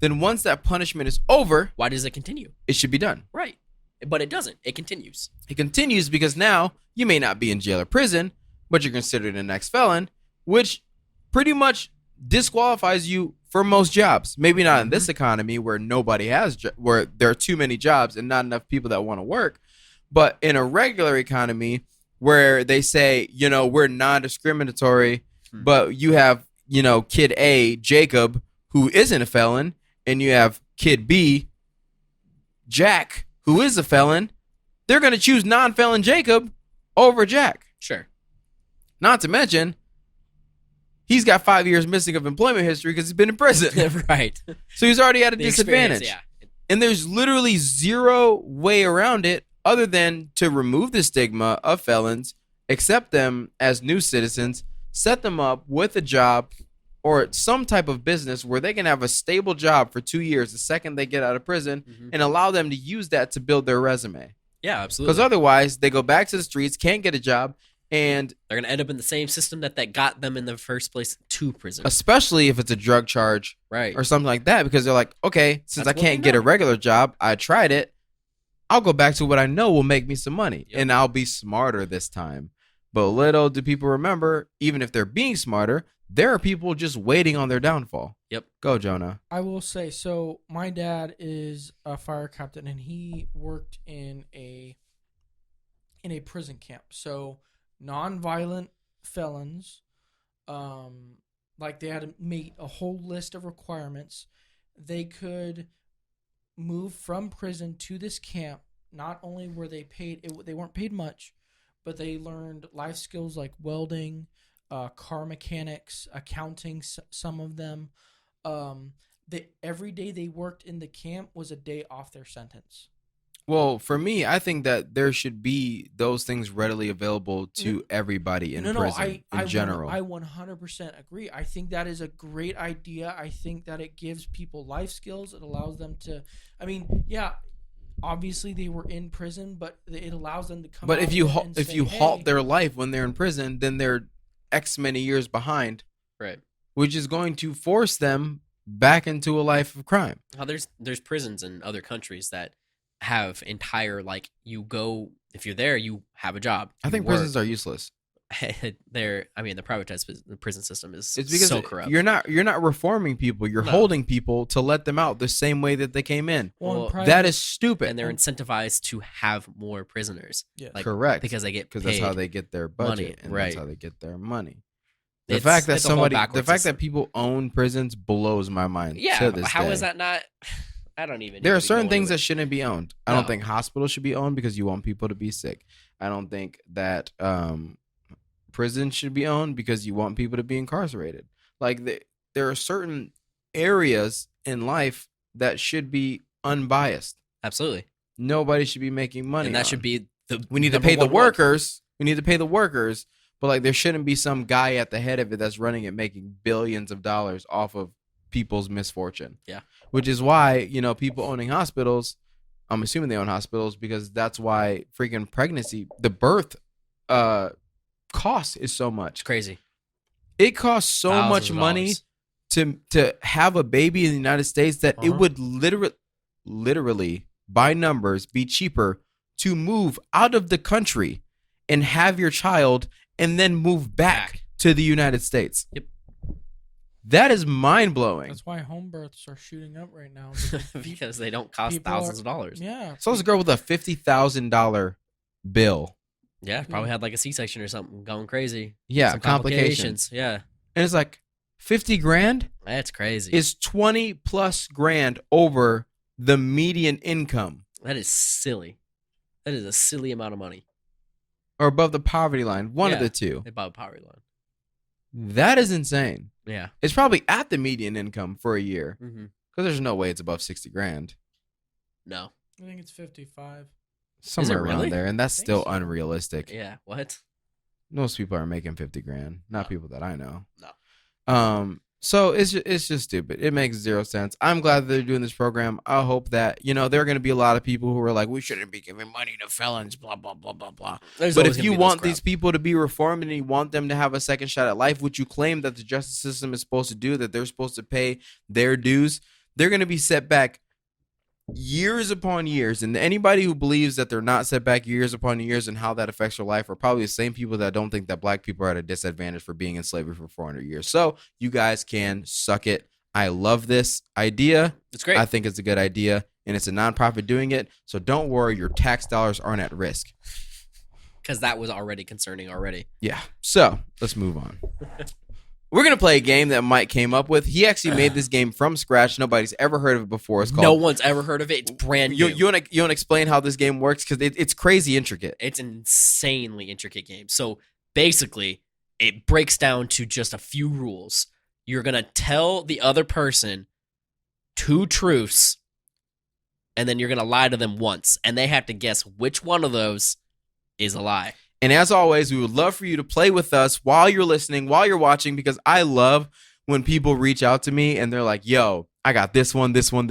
then once that punishment is over, Why does it continue? it should be done. Right. But it doesn't. It continues. It continues because now you may not be in jail or prison, but you're considered an ex-felon, which pretty much disqualifies you for most jobs. Maybe not in this economy where nobody has, where there are too many jobs and not enough people that want to work. But in a regular economy where they say, we're non-discriminatory, but you have, kid A, Jacob, who isn't a felon, and you have kid B, Jack, who is a felon, they're going to choose non-felon Jacob over Jack. Sure. Not to mention, he's got 5 years missing of employment history because he's been in prison. Right. So he's already at a The disadvantage. experience, yeah. And there's literally zero way around it other than to remove the stigma of felons, accept them as new citizens, set them up with a job or some type of business where they can have a stable job for 2 years the second they get out of prison, and allow them to use that to build their resume. Yeah, absolutely. Because otherwise, they go back to the streets, can't get a job, and they're going to end up in the same system that got them in the first place to prison. especially if it's a drug charge Right. or something like that, because they're like, okay, since That's I what can't they get a know. regular job, I tried it. I'll go back to what I know will make me some money, Yep. and I'll be smarter this time. But little do people remember, even if they're being smarter, there are people just waiting on their downfall. Yep. Go, Jonah. I will say, so my dad is a fire captain, and he worked in a prison camp. So non-violent felons, like they had to meet a whole list of requirements. They could move from prison to this camp. Not only were they paid, they weren't paid much, but they learned life skills like welding, car mechanics, accounting. Some of them, every day they worked in the camp was a day off their sentence. Well, for me, I think that there should be those things readily available to everybody in prison in general. I 100% agree. I think that is a great idea. I think that it gives people life skills. It allows them to, obviously they were in prison, but it allows them to come But out if you and if say, you halt "Hey." their life when they're in prison, then they're X many years behind, Right. which is going to force them back into a life of crime. Now, there's prisons in other countries that have entire, like, you go, if you're there, you have a job. I think prisons are useless. the privatized prison system is It's because so corrupt. you're not reforming people. You're No. holding people to let them out the same way that they came in. Well, Well, private- That is stupid. and they're incentivized to have more prisoners. Yes. Like, correct. because they get Because paid. that's how they get their budget, money, and right. that's how they get their money. The It's- fact that it's a whole backwards system. people own prisons blows my mind. Yeah, to but this how day. is that not? I don't even. There need are to certain go things into that shouldn't be owned. I No. don't think hospitals should be owned because you want people to be sick. I don't think that prison should be owned because you want people to be incarcerated. Like there are certain areas in life that should be unbiased. Absolutely, Nobody should be making money. and that on. should be the. We need to number pay the one one. workers. We need to pay the workers, but like there shouldn't be some guy at the head of it that's running it making billions of dollars off of people's misfortune. Yeah. Which is why, people owning hospitals, I'm assuming they own hospitals because that's why freaking pregnancy, the birth cost is so much. It's crazy. It costs so Thousands much of money dollars. to have a baby in the United States that it would literally by numbers be cheaper to move out of the country and have your child and then move back to the United States. Yep. That is mind-blowing. That's why home births are shooting up right now. Because they don't cost thousands of dollars. Yeah. So it's a girl with a $50,000 bill. Yeah, probably had like a C-section or something going crazy. Yeah, Some complications. Yeah. And it's like 50 grand That's crazy. is 20 plus grand over the median income That is silly. That is a silly amount of money. or above the poverty line. One of the two. Above poverty line. That is insane. Yeah. It's probably at the median income for a year Mm-hmm. because there's no way it's above 60 grand. No. I think it's 55. Somewhere around really? there. And that's I think still so. unrealistic. Yeah. What? Most people are making 50 grand. Not No. people that I know. No. So it's just stupid. It makes zero sense. I'm glad that they're doing this program. I hope that, there are going to be a lot of people who are like, we shouldn't be giving money to felons, blah, blah, blah, blah, blah. There's But always if gonna you be those want crowd. these people to be reformed and you want them to have a second shot at life, which you claim that the justice system is supposed to do, that they're supposed to pay their dues, they're going to be set back years upon years. And anybody who believes that they're not set back years upon years and how that affects your life are probably the same people that don't think that black people are at a disadvantage for being in slavery for 400 years. So you guys can suck it. I love this idea. It's great. I think it's a good idea. And it's a nonprofit doing it. So don't worry, your tax dollars aren't at risk. Because that was already concerning already. Yeah. So let's move on. We're going to play a game that Mike came up with. He actually made this game from scratch. Nobody's ever heard of it before. It's called. No one's ever heard of it. It's brand new. You want to explain how this game works? Because it's crazy intricate. It's an insanely intricate game. So basically, it breaks down to just a few rules. You're going to tell the other person 2 truths, and then you're going to lie to them once. And they have to guess which one of those is a lie. And as always, we would love for you to play with us while you're listening, while you're watching, because I love when people reach out to me and they're like, yo, I got this one, and this one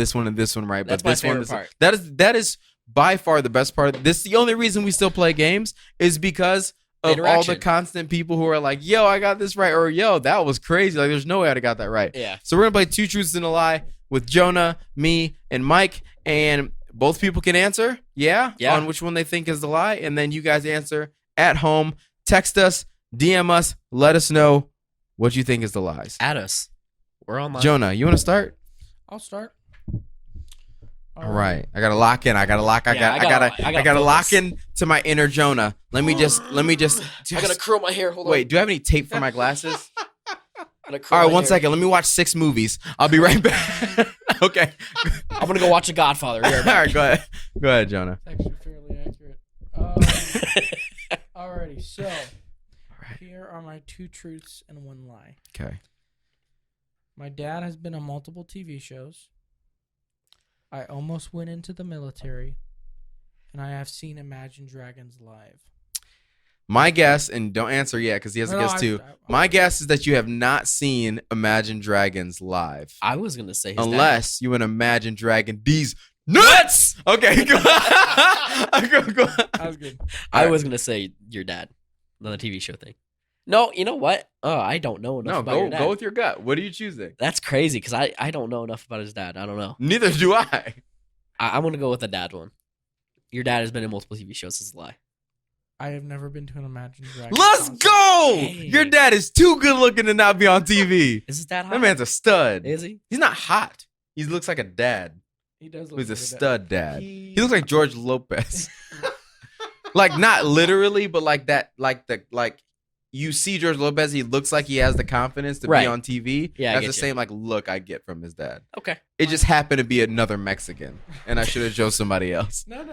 right. That's but my this favorite one, part. That is by far the best part. This the only reason we still play games is because of all the Interaction. constant people who are like, yo, I got this right, or yo, that was crazy. Like, there's no way I'd have got that right. Yeah. So we're gonna play 2 truths and a lie with Jonah, me, and Mike, and both people can answer, Yeah. on which one they think is the lie, and then you guys answer at home. Text us, DM us, let us know what you think is the lies. At us. We're online. Jonah, you want to start? I'll start. All right, I gotta lock in. I gotta lock focus. in to my inner Jonah. Let me just. I gotta curl my hair. Hold on. Wait, do I have any tape for my glasses? Gotta curl All right, my one hair. second. Let me watch 6 movies. I'll be right back. Okay. I'm gonna go watch The Godfather. All right, go ahead, Jonah. It's actually fairly accurate. Alrighty, so here are my 2 truths and 1 lie. Okay. My dad has been on multiple TV shows. I almost went into the military, and I have seen Imagine Dragons live. My guess, and don't answer yet because he has a guess too. My guess is that you have not seen Imagine Dragons live. I was gonna say his Unless you want Imagine Dragon these nuts. Okay, go. Go. That was good. I was gonna say your dad, on the TV show thing. No, you know what? Oh, I don't know enough No, about your dad. go with your gut. What are you choosing? That's crazy because I don't know enough about his dad. I don't know. Neither do I. I'm gonna go with the dad one. Your dad has been in multiple TV shows. Is a lie. I have never been to an Imagine Dragons. Let's concert. go. Hey. Your dad is too good looking to not be on TV. Is his dad hot? That man's a stud. Is he? He's not hot. He looks like a dad. He does look He's a like stud dad. He He looks like George Lopez. Like not literally, but like that, like you see George Lopez, he looks like he has the confidence to Right. be on TV. Yeah, I That's get the you. same like look I get from his dad. Okay. It just happened to be another Mexican, and I should have chose somebody else. No,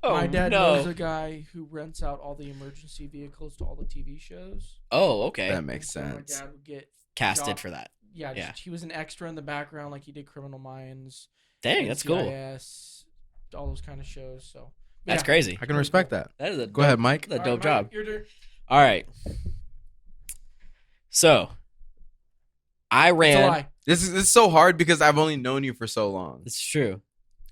my dad knows a guy who rents out all the emergency vehicles to all the TV shows. Oh, okay. That makes So sense. My dad would get Casted job- for that. Yeah, Yeah. he was an extra in the background, like he did Criminal Minds. Dang, that's cool. NCIS, all those kind of shows. So That's yeah. crazy. I can respect that. That is a Go ahead, Mike. That's a All dope right, job. Mike, your turn. All right. So, I It's a ran. lie. This is so hard because I've only known you for so long. It's true.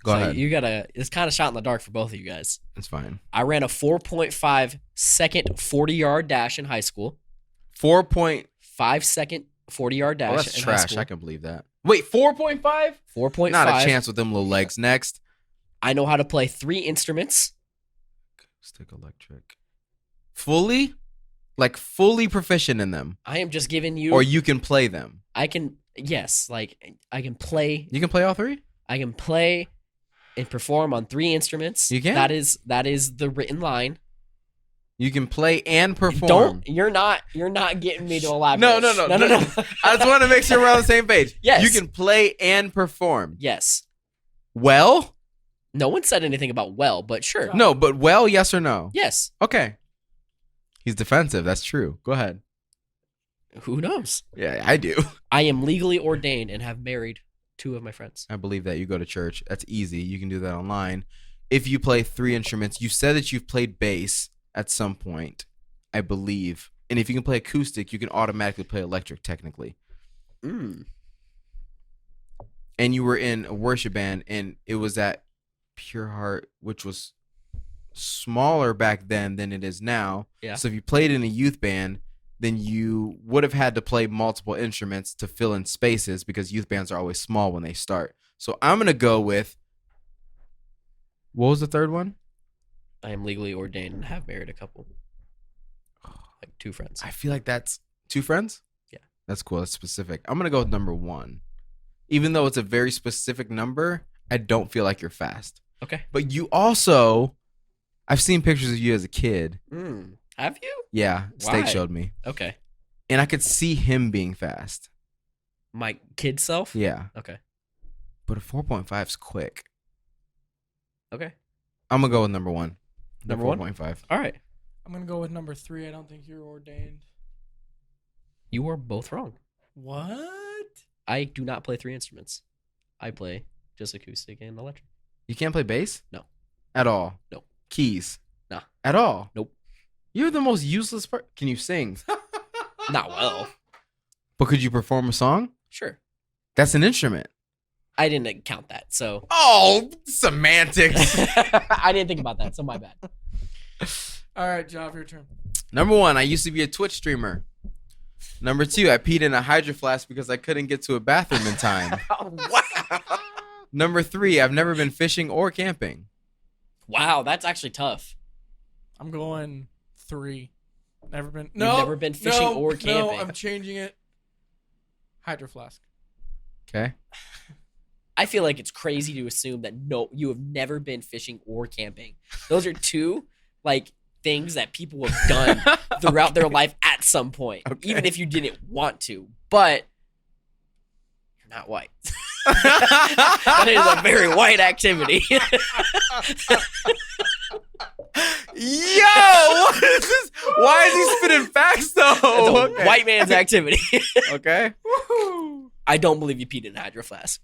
Go So ahead. You gotta. It's kind of shot in the dark for both of you guys. It's fine. I ran a 4.5 second 40-yard dash in high school. 4.5 5 second 40-yard dash. Oh, that's in high trash. school. I can believe that. Wait, 4.5? 4.5. Not a chance with them little legs. Next. I know how to play 3 instruments. Stick electric. Fully? Like fully proficient in them. I am just giving you. Or you can play them. I can. Yes, like I can play. You can play all 3? I can play and perform on 3 instruments. You can? That is the written line. You can play and perform. You're not getting me to elaborate. No. I just want to make sure we're on the same page. Yes. You can play and perform. Yes. Well? No one said anything about well, but sure. No, but well, yes or no? Yes. Okay. He's defensive. That's true. Go ahead. Who knows? Yeah, I do. I am legally ordained and have married 2 of my friends. I believe that. You go to church. That's easy. You can do that online. If you play 3 instruments, you said that you've played bass at some point, I believe. And if you can play acoustic, you can automatically play electric, technically. Mm. And you were in a worship band, and it was at Pure Heart, which was smaller back then than it is now. Yeah. So if you played in a youth band, then you would have had to play multiple instruments to fill in spaces because youth bands are always small when they start. So I'm going to go with, what was the third one? I am legally ordained and have married a couple. Like 2 friends. I feel like that's 2 friends? Yeah. That's cool. That's specific. I'm going to go with number 1. Even though it's a very specific number, I don't feel like you're fast. Okay. But you also, I've seen pictures of you as a kid. Have you? Yeah. Why? Steak showed me. Okay. And I could see him being fast. My kid self? Yeah. Okay. But a 4.5 is quick. Okay. I'm going to go with number 1. Number 1? 4.5. All right. I'm gonna go with number 3. I don't think you're ordained. You are both wrong. What? I do not play 3 instruments. I play just acoustic and electric. You can't play bass? No. At all? No. Keys? No. At all? Nope. You're the most useless part. Can you sing? Not well. But could you perform a song? Sure. That's an instrument. I didn't count that, so. Oh, semantics. I didn't think about that, so my bad. All right, Jav, your turn. Number 1, I used to be a Twitch streamer. Number 2, I peed in a hydro flask because I couldn't get to a bathroom in time. Wow. Number 3, I've never been fishing or camping. Wow, that's actually tough. I'm going 3. Never been. You've never been fishing or camping. No, I'm changing it. Hydro flask. Okay. I feel like it's crazy to assume that no, you have never been fishing or camping. Those are 2 like things that people have done throughout their life at some point, even if you didn't want to. But you're not white. That is a very white activity. Yo, what is this? Why is he spitting facts though? It's a white man's activity. Okay. I don't believe you peed in a hydro flask.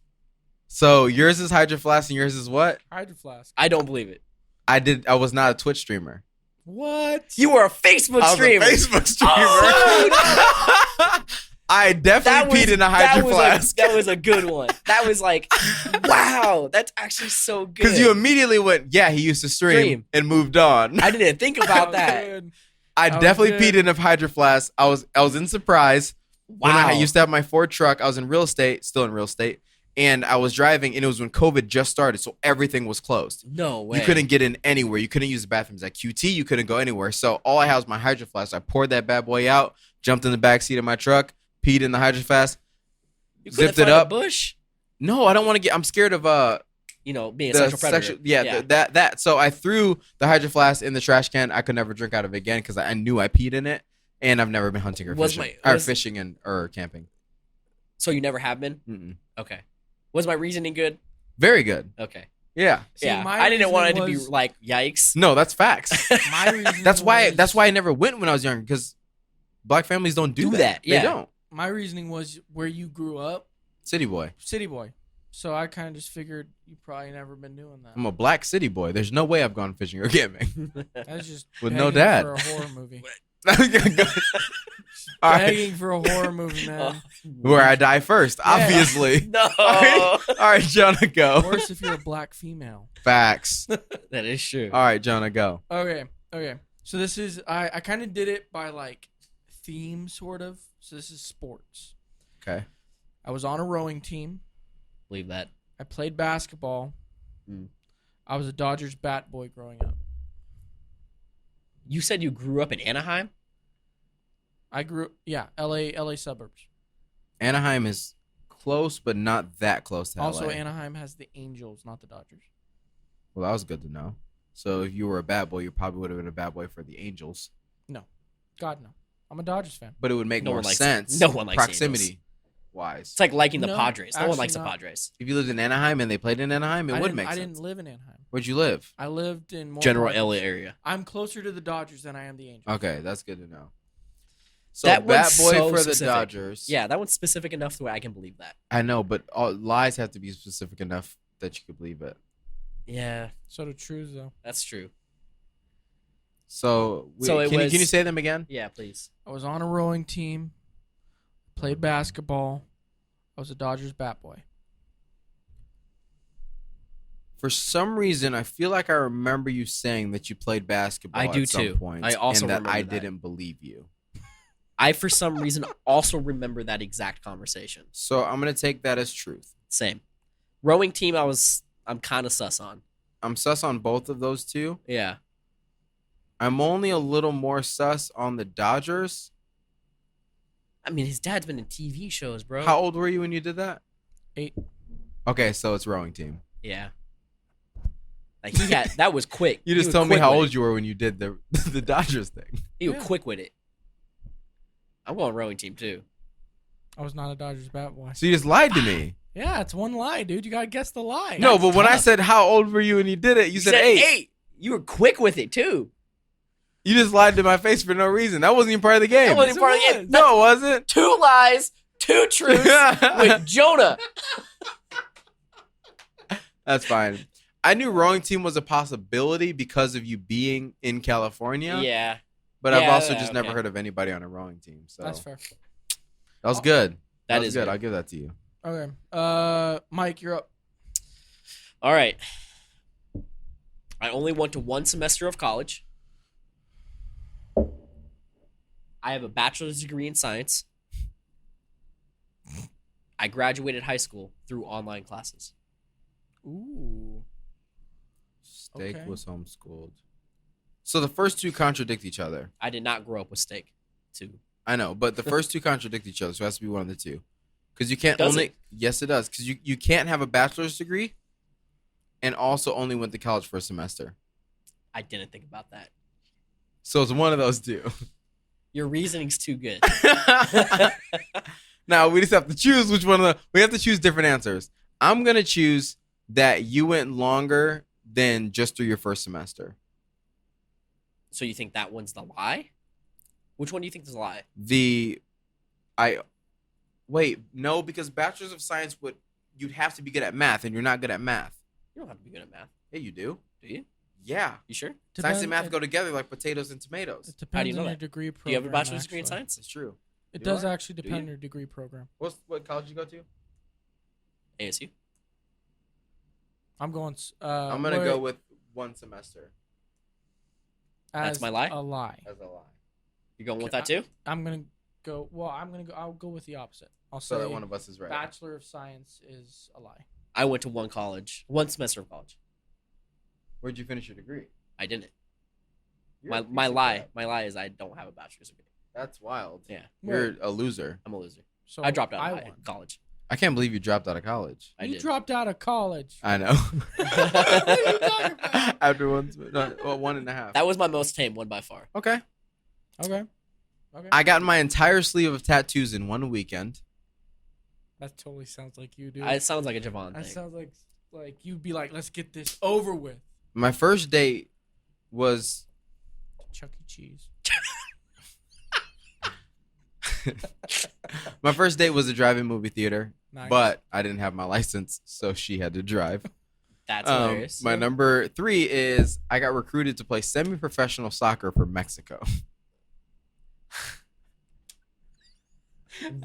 So yours is hydro flask and yours is what? Hydro flask. I don't believe it. I was not a Twitch streamer. What? You were a Facebook streamer. I was a Facebook streamer. Oh, I definitely peed in a hydro flask. That was a good one. That was like, wow, that's actually so good. Because you immediately went, yeah, he used to stream and moved on. I didn't think about that. Good. I definitely peed in a hydro flask. I was in Surprise. Wow. When I used to have my Ford truck, I was in real estate, still in real estate, and I was driving, and it was when COVID just started, so everything was closed. No way. You couldn't get in anywhere. You couldn't use the bathrooms at QT. You couldn't go anywhere. So all I had was my hydro flask. I poured that bad boy out, jumped in the back seat of my truck, peed in the hydro flask, zipped it up. Bush? No, I don't want to get. I'm scared of being a sexual predator. that. So I threw the hydro flask in the trash can. I could never drink out of it again because I knew I peed in it, and I've never been hunting or fishing or camping. So you never have been? Mm-mm. Okay. Was my reasoning good? Very good. Okay. Yeah. See, Yeah. my I didn't want it to reasoning be was- like, yikes. No, that's facts. My reasoning That's why was- I never went when I was younger because black families don't do that. Yeah. They don't. My reasoning was where you grew up, City boy. city boy. So I kind of just figured you probably never been doing that. I'm a black city boy. There's no way I've gone fishing or camping That's just with no begging dad. for a horror movie. All right. Begging for a horror movie, man. Where I die first, obviously. No. All right, Jonah, go. Worse if you're a black female. Facts. That is true. All right, Jonah, go. Okay. So this is I kind of did it by like theme sort of. So this is sports. Okay. I was on a rowing team. Believe that. I played basketball. Mm. I was a Dodgers bat boy growing up. You said you grew up in Anaheim? LA suburbs. Anaheim is close, but not that close to Also, LA. Anaheim has the Angels, not the Dodgers. Well, that was good to know. So if you were a bad boy, you probably would have been a bad boy for the Angels. God, no. I'm a Dodgers fan. But it would make No more one likes- sense. no one likes proximity wise. It's like liking the No, Padres. No one likes actually the not. Padres. If you lived in Anaheim and they played in Anaheim, it would make I sense. didn't live in Anaheim. Where'd you live? I lived in more General projects. LA area. I'm closer to the Dodgers than I am the Angels. Okay, that's good to know. So That bad one's boy so for specific. the Dodgers. Yeah, that one's specific enough to where I can believe that. I know, but lies have to be specific enough that you could believe it. Yeah, So do truths, though. that's true. So, So it can was- you say them again? Yeah, please. I was on a rowing team. Played basketball. I was a Dodgers bat boy. For some reason, I feel like I remember you saying that you played basketball I do at some too. point. I also and that remember I that. didn't believe you. I, for some reason, also remember that exact conversation. So I'm gonna take that as truth. Same. Rowing team, I'm kind of sus on. I'm sus on both of those two. Yeah. I'm only a little more sus on the Dodgers. I mean, his dad's been in TV shows, bro. How old were you when you did that? 8. Okay, so it's rowing team. Yeah. Like that was quick. You He just was told me quick how with old it. you were when you did the the Dodgers thing. He was Yeah. quick with it. I'm going rowing team too. I was not a Dodgers bat boy. So you just lied to me. Yeah, it's one lie, dude. You gotta guess the lie. No, but when I tough. said how old were you when you did it, you said 8. You were quick with it too. You just lied to my face for no reason. That wasn't even part of the game. That wasn't Yes, part of it the game. was. No, it wasn't. 2 lies, 2 truths with Jonah. That's fine. I knew rowing team was a possibility because of you being in California. Yeah. But I've Yeah, also yeah, just okay. never heard of anybody on a rowing team. So That's fair. that was good. That was is good. good. I'll give that to you. Okay. Mike, you're up. All right. I only went to 1 semester of college. I have a bachelor's degree in science. I graduated high school through online classes. Ooh. Steak Okay. was homeschooled. So the first two contradict each other. I did not grow up with steak. Too. I know, but the first two contradict each other, so it has to be one of the two. Because you can't Does only. it? Yes, it does. Because you can't have a bachelor's degree and also only went to college for a semester. I didn't think about that. So it's one of those two. Your reasoning's too good. Now we just have to choose which one of the. We have to choose different answers. I'm gonna choose that you went longer than just through your first semester. So you think that one's the lie? Which one do you think is a lie? No, because bachelor's of science you'd have to be good at math, and you're not good at math. You don't have to be good at math, Yeah, you do. do you? Yeah, You sure? science and math go together like potatoes and tomatoes. It depends How do you know on your that? degree program. Do you have a bachelor's degree in actually. science? It's true. It You does are? actually Do depend on you? your degree program. What college you go to? ASU. I'm going. I'm gonna go with 1 semester That's as my lie? A lie. as a lie. You going with that too? I'm gonna go. Well, I'll go with the opposite. I'll So say that one of us is right. Bachelor of Science is a lie. I went to 1 semester of college. Where'd you finish your degree? I didn't. You're a My piece of lie. crap. My lie is I don't have a bachelor's degree. That's wild. Yeah. You're a loser. I'm a loser. So I dropped out I of won. college. I can't believe you dropped out of college. I You did. dropped out of college. I know. What are you talking about? After 1.5. That was my most tame one by far. Okay. Okay. Okay. I got my entire sleeve of tattoos in 1 weekend. That totally sounds like you, dude. It sounds like a Javaughn That thing. sounds like you'd be like, let's get this over with. My first date was Chuck E. Cheese. my first date was a drive-in movie theater, Nice. but I didn't have my license, so she had to drive. That's hilarious. My number 3 is I got recruited to play semi-professional soccer for Mexico.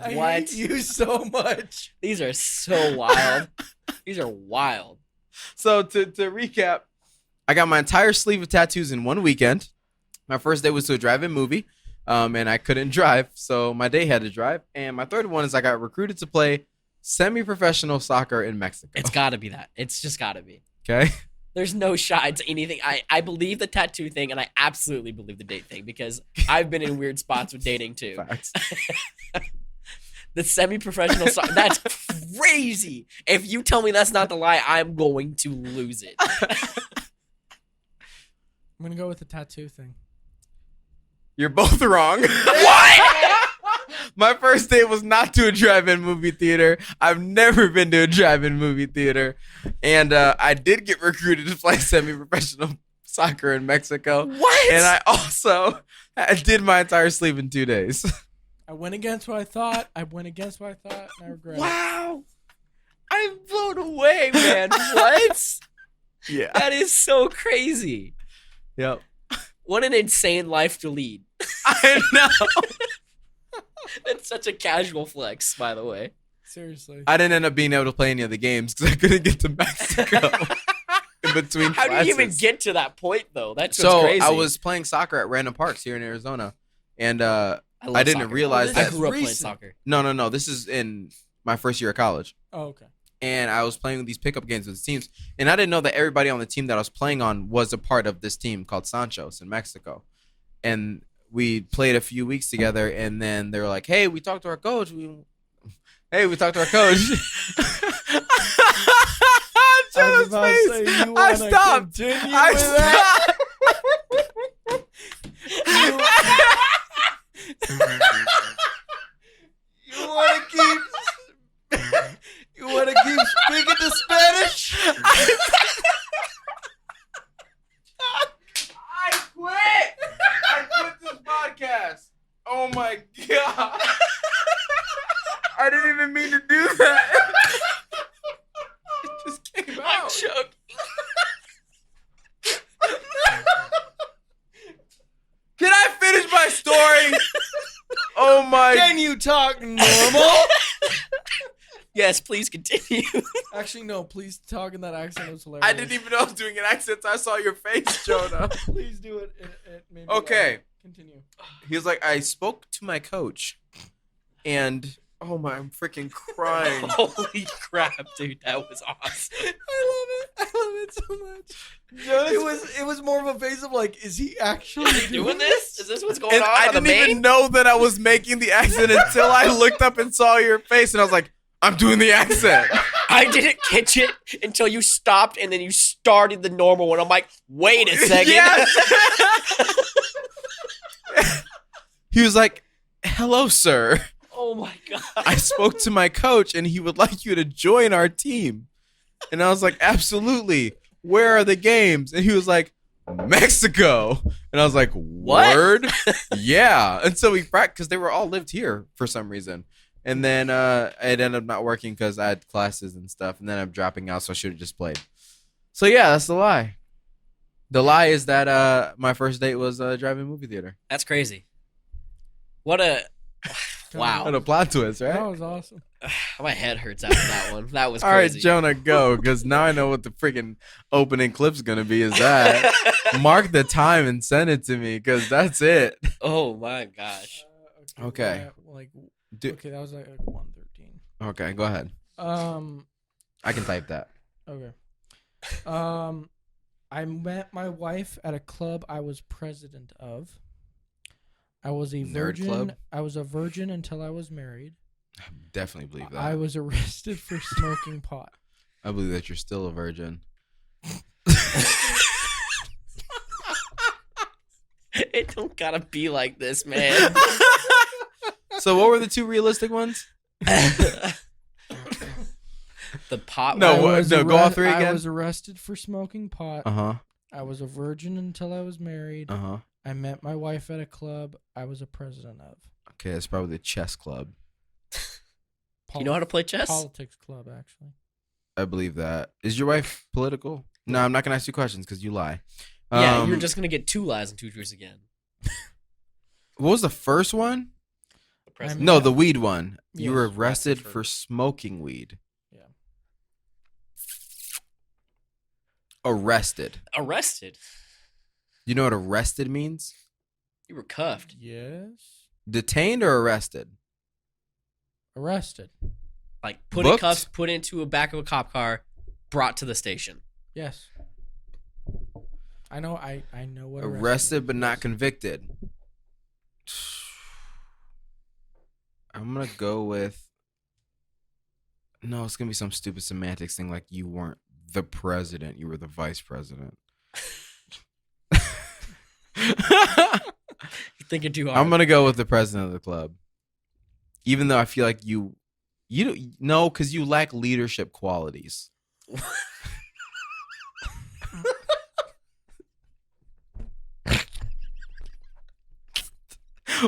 I What? hate you so much. These are so wild. These are wild. So to recap, I got my entire sleeve of tattoos in 1 weekend. My first day was to a drive-in movie. And I couldn't drive, so my date had to drive. And my third one is I got recruited to play semi-professional soccer in Mexico. It's got to be that. It's just got to be. Okay. There's no shot to anything. I believe the tattoo thing, and I absolutely believe the date thing because I've been in weird spots with dating too. Facts. The semi-professional soccer, that's crazy. If you tell me that's not the lie, I'm going to lose it. I'm gonna go with the tattoo thing. You're both wrong. What? My first date was not to a drive-in movie theater. I've never been to a drive-in movie theater. And I did get recruited to play semi-professional soccer in Mexico. What? And I also did my entire sleep in 2 days. I went against what I thought. And I regret it. Wow. I'm blown away, man. What? Yeah. That is so crazy. Yep. What an insane life to lead. I know. That's such a casual flex, by the way. Seriously. I didn't end up being able to play any of the games because I couldn't get to Mexico in between How classes. do you even get to that point, though? That's So crazy. I was playing soccer at random parks here in Arizona, and love I didn't soccer. realize I that. grew up playing recent. soccer. No. This is in my first year of college. Oh, okay. And I was playing these pickup games with teams. And I didn't know that everybody on the team that I was playing on was a part of this team called Sancho's in Mexico. And we played a few weeks together. And then they were like, hey, we talked to our coach. I I was about to say, you I wanna stopped. continue I with that? You want to keep speaking to Spanish? I quit this podcast. Oh my god. I didn't even mean to do that. It just came I'm out. choking. Can I finish my story? Oh my. Can you talk normal? Yes, please continue. Actually, no. Please talk in that accent. It was hilarious. I didn't even know I was doing an accent. I saw your face, Jonah. Please do it. It made me Okay. laugh. Continue. He was like, I spoke to my coach, and oh my, I'm freaking crying. Holy crap, dude. That was awesome. I love it so much. It was more of a phase of like, is he actually Doing this? Is this what's going And on? I on the didn't even main? know that I was making the accent until I looked up and saw your face, and I was like, I'm doing the accent. I didn't catch it until you stopped and then you started the normal one. I'm like, wait a second. Yes. He was like, hello, sir. Oh my god. I spoke to my coach, and he would like you to join our team. And I was like, absolutely. Where are the games? And he was like, Mexico. And I was like, What? word? Yeah. And so we practiced because they were all lived here for some reason. And then it ended up not working because I had classes and stuff. And then I'm dropping out, so I should have just played. So yeah, that's the lie. The lie is that my first date was a drive-in movie theater. That's crazy. What a wow. What a plot twist, right? That was awesome. My head hurts after that one. That was All right, crazy. Jonah, go, because now I know what the freaking opening clip's gonna be. Is that mark the time and send it to me, because that's it. Oh my gosh. Okay. Okay, that was like 113. Okay, go ahead. I can type that. Okay. I met my wife at a club I was president of. I was a Nerd virgin. club? I was a virgin until I was married. I definitely believe that. I was arrested for smoking pot. I believe that you're still a virgin. It don't gotta be like this, man. So what were the two realistic ones? The pot. No, one. what? No, go all three I again? was arrested for smoking pot. Uh-huh. I was a virgin until I was married. Uh-huh. I met my wife at a club I was a president of. Okay, it's probably the chess club. You know how to play chess? Politics club, actually. I believe that. Is your wife political? No, I'm not gonna ask you questions because you lie. Yeah, you're just gonna get 2 lies and 2 truths again. What was the first one? The president. No, the weed one. You Yes. were arrested Arrested for smoking weed. Yeah. Arrested. Arrested. You know what arrested means? You were cuffed. Yes. Detained or arrested? Arrested. Like put in Booked? cuffs, put into a back of a cop car, brought to the station. Yes. I know. I know what Arrested but not Yes. convicted. I'm gonna go with. No, it's gonna be some stupid semantics thing like you weren't the president, you were the vice president. You're thinking too hard. I'm gonna go with the president of the club, even though I feel like you don't know because you lack leadership qualities.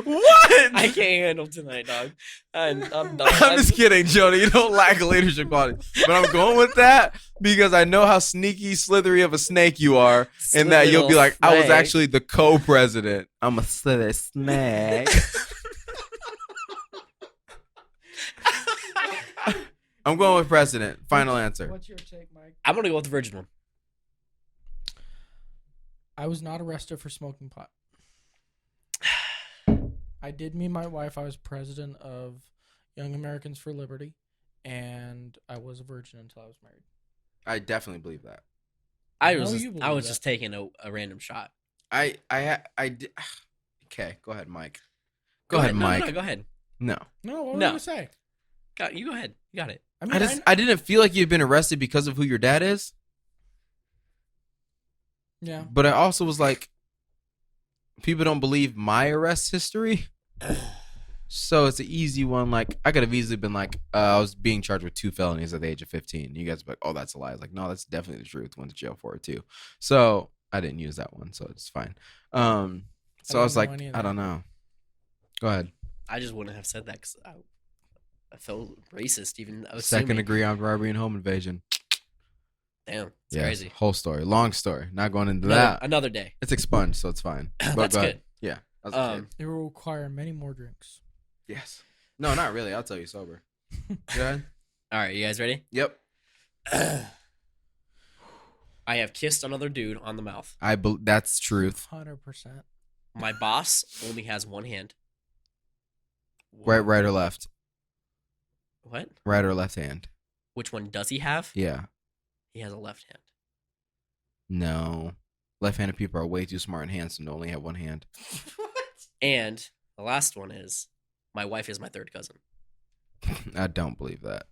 What? I can't handle tonight, dog. I'm done. I'm just kidding, Jonah. You don't lack leadership quality. But I'm going with that because I know how sneaky, slithery of a snake you are, and that you'll be like, I was actually the co-president. I'm a slithery snake. I'm going with president. Final answer. What's your take, Mike? I'm gonna go with the virgin one. I was not arrested for smoking pot. I did meet my wife. I was president of Young Americans for Liberty, and I was a virgin until I was married. I definitely believe that. I No, was you believe I was that. just taking a random shot. I did. Okay, go ahead, Mike. Go ahead, ahead, no, Mike. No, go ahead. No. No, what No. were you going to say? You go ahead. You got it. I mean, I didn't feel like you'd been arrested because of who your dad is, yeah. but I also was like, people don't believe my arrest history. So it's an easy one. Like, I could have easily been like, I was being charged with 2 felonies at the age of 15. You guys are like, oh, that's a lie. I was like, no, that's definitely the truth. Went to jail for it too. So I didn't use that one, so it's fine. So I was like, I don't know. Go ahead. I just wouldn't have said that because I felt racist. Even Second degree armed robbery and home invasion. Damn, it's Yes, crazy. whole story, long story. Not going into that. Another day. It's expunged, so it's fine. But That's go ahead. good. Yeah. That was a kid. It will require many more drinks. Yes. No, not really. I'll tell you sober. Go ahead. All right, you guys ready? Yep. I have kissed another dude on the mouth. That's truth. 100%. My boss only has one hand. Right or left? What? Right or left hand? Which one does he have? Yeah. He has a left hand. No. Left-handed people are way too smart and handsome to only have one hand. And the last one is my wife is my third cousin. I don't believe that.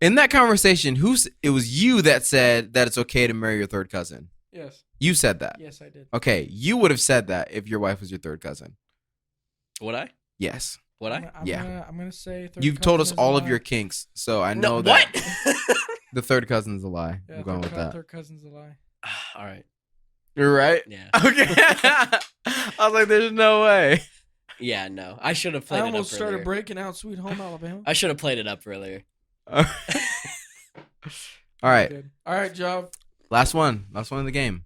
In that conversation, it was you that said that it's okay to marry your third cousin. Yes. You said that. Yes, I did. Okay, you would have said that if your wife was your third cousin. Would I? Yes. Would I? I'm gonna say third You've told us cousin is a all of lie. your kinks, so I No, know that what? the third cousin's a lie. Yeah, I'm going with that. Third cousin's a lie. All right. You're right? Yeah. Okay. I was like, there's no way. Yeah, no. I should have played I it up almost started earlier. breaking out Sweet Home Alabama. I should have played it up earlier. All right. Good. All right, Job. Last one of the game.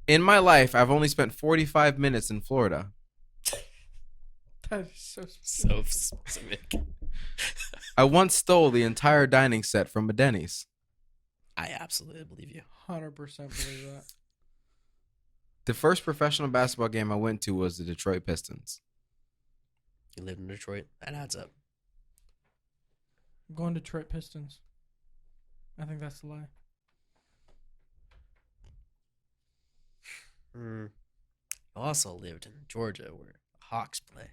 In my life, I've only spent 45 minutes in Florida. That is so specific. So specific. I once stole the entire dining set from a Denny's. I absolutely believe you. 100% believe that. The first professional basketball game I went to was the Detroit Pistons. You lived in Detroit. That adds up. I'm going Detroit Pistons. I think that's a lie. I also lived in Georgia where Hawks play.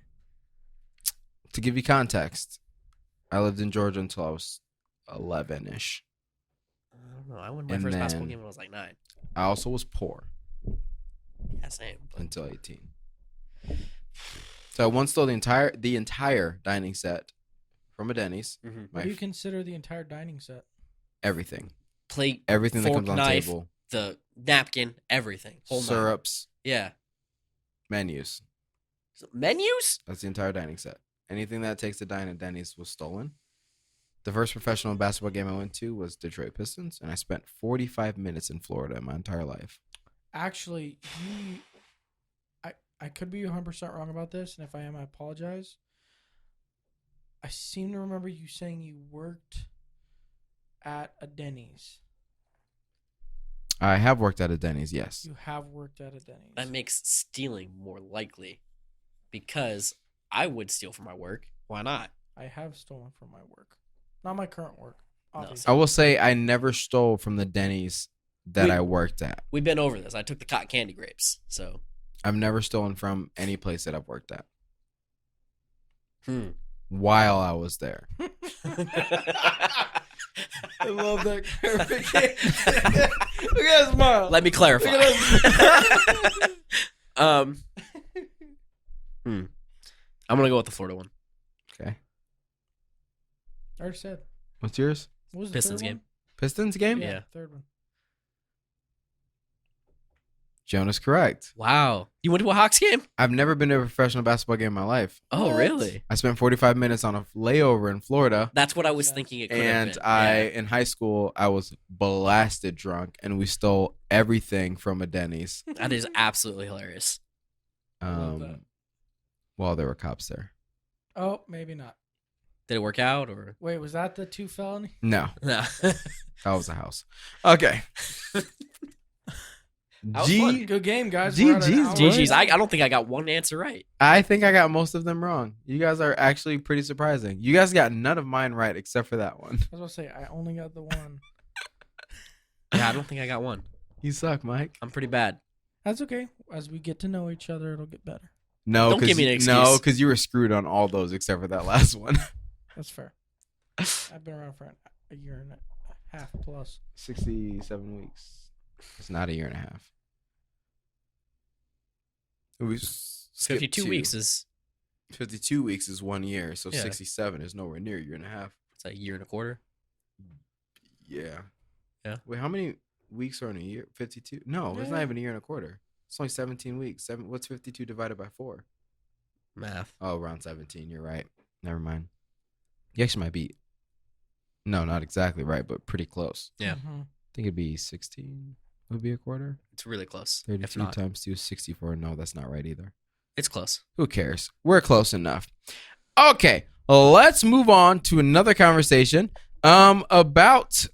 To give you context, I lived in Georgia until I was 11-ish. I don't know. I went to my And first basketball then- game when I was like 9. I also was poor Yeah, same. But until 18. So I once stole the entire dining set from a Denny's. What do you consider the entire dining set? Everything. plate, Everything that fork, comes on knife, the table. the napkin, everything. Whole nine. Syrups, Yeah. menus. So, menus? That's the entire dining set. Anything that takes to dine at Denny's was stolen. The first professional basketball game I went to was Detroit Pistons, and I spent 45 minutes in Florida in my entire life. Actually, I could be 100% wrong about this, and if I am, I apologize. I seem to remember you saying you worked at a Denny's. I have worked at a Denny's, yes. You have worked at a Denny's. That makes stealing more likely, because I would steal from my work. Why not? I have stolen from my work. Not my current work, No, obviously. I will say I never stole from the Denny's that We- I worked at. We've been over this. I took the cotton candy grapes, so. I've never stolen from any place that I've worked at Hmm. while I was there. I love that clarification. Look at that smile. Let me clarify. Look at I'm gonna go with the Florida one. Okay. I already said. What's yours? What was the Pistons third game. one? Pistons game? Yeah. Third one. Jonah's correct. Wow. You went to a Hawks game? I've never been to a professional basketball game in my life. Oh, What? really? I spent 45 minutes on a layover in Florida. That's what I was thinking. It could And have been. in high school, I was blasted drunk, and we stole everything from a Denny's. That is absolutely hilarious. love that. While there were cops there. Oh, maybe not. Did it work out or Wait, was that the 2 felony? No, no? that was a house. Okay. That was fun. Good game, guys. We're at an GG's, hour. GG's. I don't think I got one answer right. I think I got most of them wrong. You guys are actually pretty surprising. You guys got none of mine right except for that one. I was gonna say I only got the one. Yeah, I don't think I got one. You suck, Mike. I'm pretty bad. That's okay. As we get to know each other, it'll get better. No, Don't give me an no, excuse. because you were screwed on all those except for that last one. That's fair. I've been around for a year and a half plus. 67 weeks. It's not a year and a half. We 52 weeks is 52 weeks is 1 year, so Yeah. 67 is nowhere near a year and a half. it's a year and a quarter. Yeah. Yeah. Wait, how many weeks are in a year? 52? No, it's not Yeah. even a year and a quarter. It's only 17 weeks. What's 52 divided by 4? Math. Oh, around 17. You're right. Never mind. You actually might be. No, not exactly right, but pretty close. Yeah. Mhm. I think it'd be 16 would be a quarter. It's really close. If 32 not, times 2 is 64. No, that's not right either. it's close. Who cares? We're close enough. Okay, let's move on to another conversation about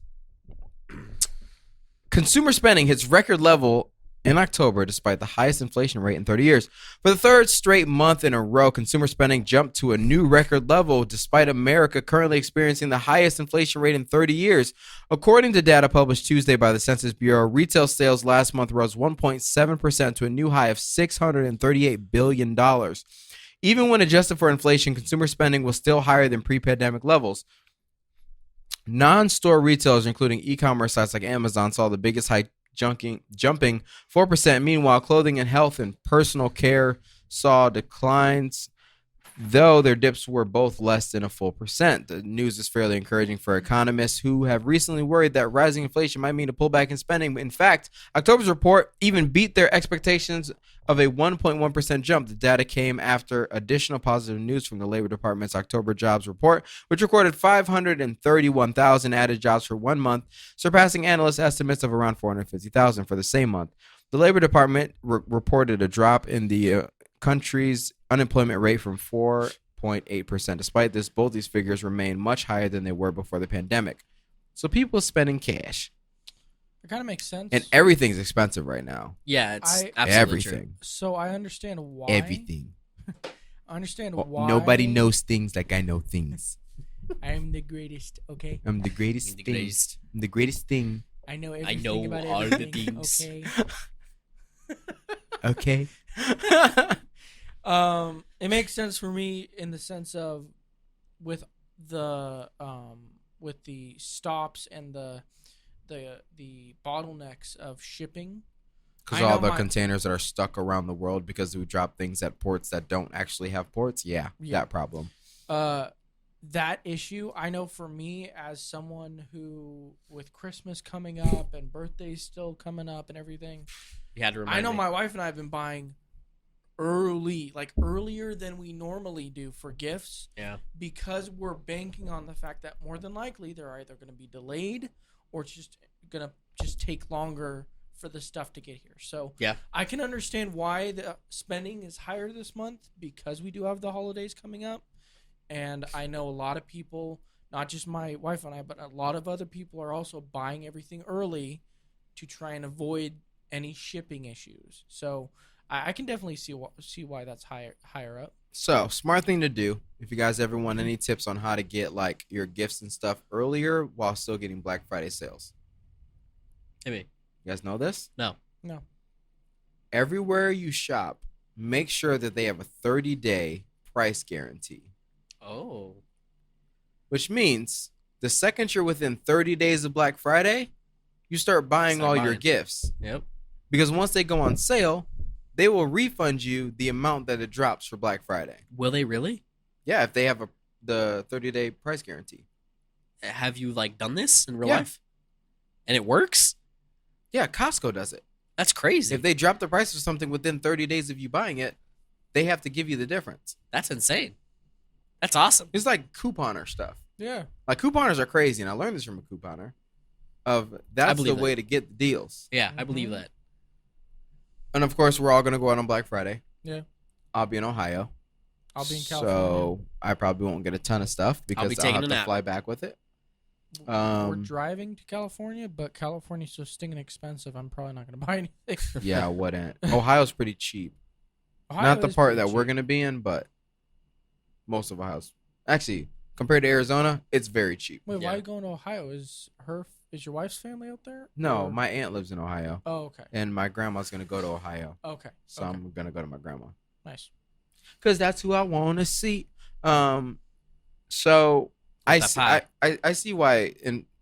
consumer spending hits record level in October despite the highest inflation rate in 30 years. For the third straight month in a row, consumer spending jumped to a new record level despite America currently experiencing the highest inflation rate in 30 years. According to data published Tuesday by the Census Bureau, retail sales last month rose 1.7% to a new high of $638 billion. Even when adjusted for inflation, consumer spending was still higher than pre-pandemic levels. Non-store retailers, including e-commerce sites like Amazon, saw the biggest hike, jumping 4%. Meanwhile, clothing and health and personal care saw declines, though their dips were both less than a full percent. The news is fairly encouraging for economists who have recently worried that rising inflation might mean a pullback in spending. In fact, October's report even beat their expectations of a 1.1% jump. The data came after additional positive news from the Labor Department's October jobs report, which recorded 531,000 added jobs for 1 month, surpassing analyst estimates of around 450,000 for the same month. The Labor Department reported a drop in the country's unemployment rate from 4.8%. Despite this, both these figures remain much higher than they were before the pandemic. So people are spending cash. It kind of makes sense. And everything's expensive right now. Yeah, it's I- absolutely true. Everything. So I understand why. Everything. I understand Well, why. nobody knows things like I know things. I'm the greatest. Okay. I'm the greatest The thing. greatest. I'm the greatest thing. I know I everything know about all the everything. things. Okay. Okay. It makes sense for me in the sense of with the stops and the bottlenecks of shipping. Because I all know the containers that are stuck around the world because we drop things at ports that don't actually have ports. Yeah, Yeah. that problem. That issue, I know for me as someone who, with Christmas coming up and birthdays still coming up and everything, You had to remind I know me. my wife and I have been buying earlier than we normally do for gifts. Yeah. Because we're banking on the fact that more than likely they're either going to be delayed or it's just going to take longer for the stuff to get here. So Yeah. I can understand why the spending is higher this month because we do have the holidays coming up. And I know a lot of people, not just my wife and I, but a lot of other people are also buying everything early to try and avoid any shipping issues. So I can definitely see why that's higher up. So, smart thing to do if you guys ever want any tips on how to get like your gifts and stuff earlier while still getting Black Friday sales. Maybe. You guys know this? No. Everywhere you shop, make sure that they have a 30-day price guarantee. Oh. Which means the second you're within 30 days of Black Friday, you start buying all your gifts. Yep. Because once they go on sale, they will refund you the amount that it drops for Black Friday. Will they really? Yeah, if they have the 30-day price guarantee. Have you like done this in real Yeah. life? And it works? Yeah, Costco does it. That's crazy. If they drop the price of something within 30 days of you buying it, they have to give you the difference. That's insane. That's awesome. It's like couponer stuff. Yeah. Like couponers are crazy, and I learned this from a couponer. That's the believe way to get the deals. Yeah, I believe that. And of course, we're all gonna go out on Black Friday. Yeah. I'll be in Ohio. I'll be in California. So I probably won't get a ton of stuff because be I'll taking have a to nap. fly back with it. We're driving to California, but California's so stinking expensive. I'm probably not going to buy anything. Yeah, I wouldn't. Ohio's pretty cheap. Ohio Not the is part pretty that we're cheap. gonna be in, but most of Ohio's actually compared to Arizona, it's very cheap. Wait, Yeah. why are you going to Ohio? Is your wife's family out there? No, Or- my aunt lives in Ohio, Oh, okay. and my grandma's gonna go to Ohio, Okay. so okay. I'm gonna go to my grandma. Nice. Because that's who I want to see. So What's that I see why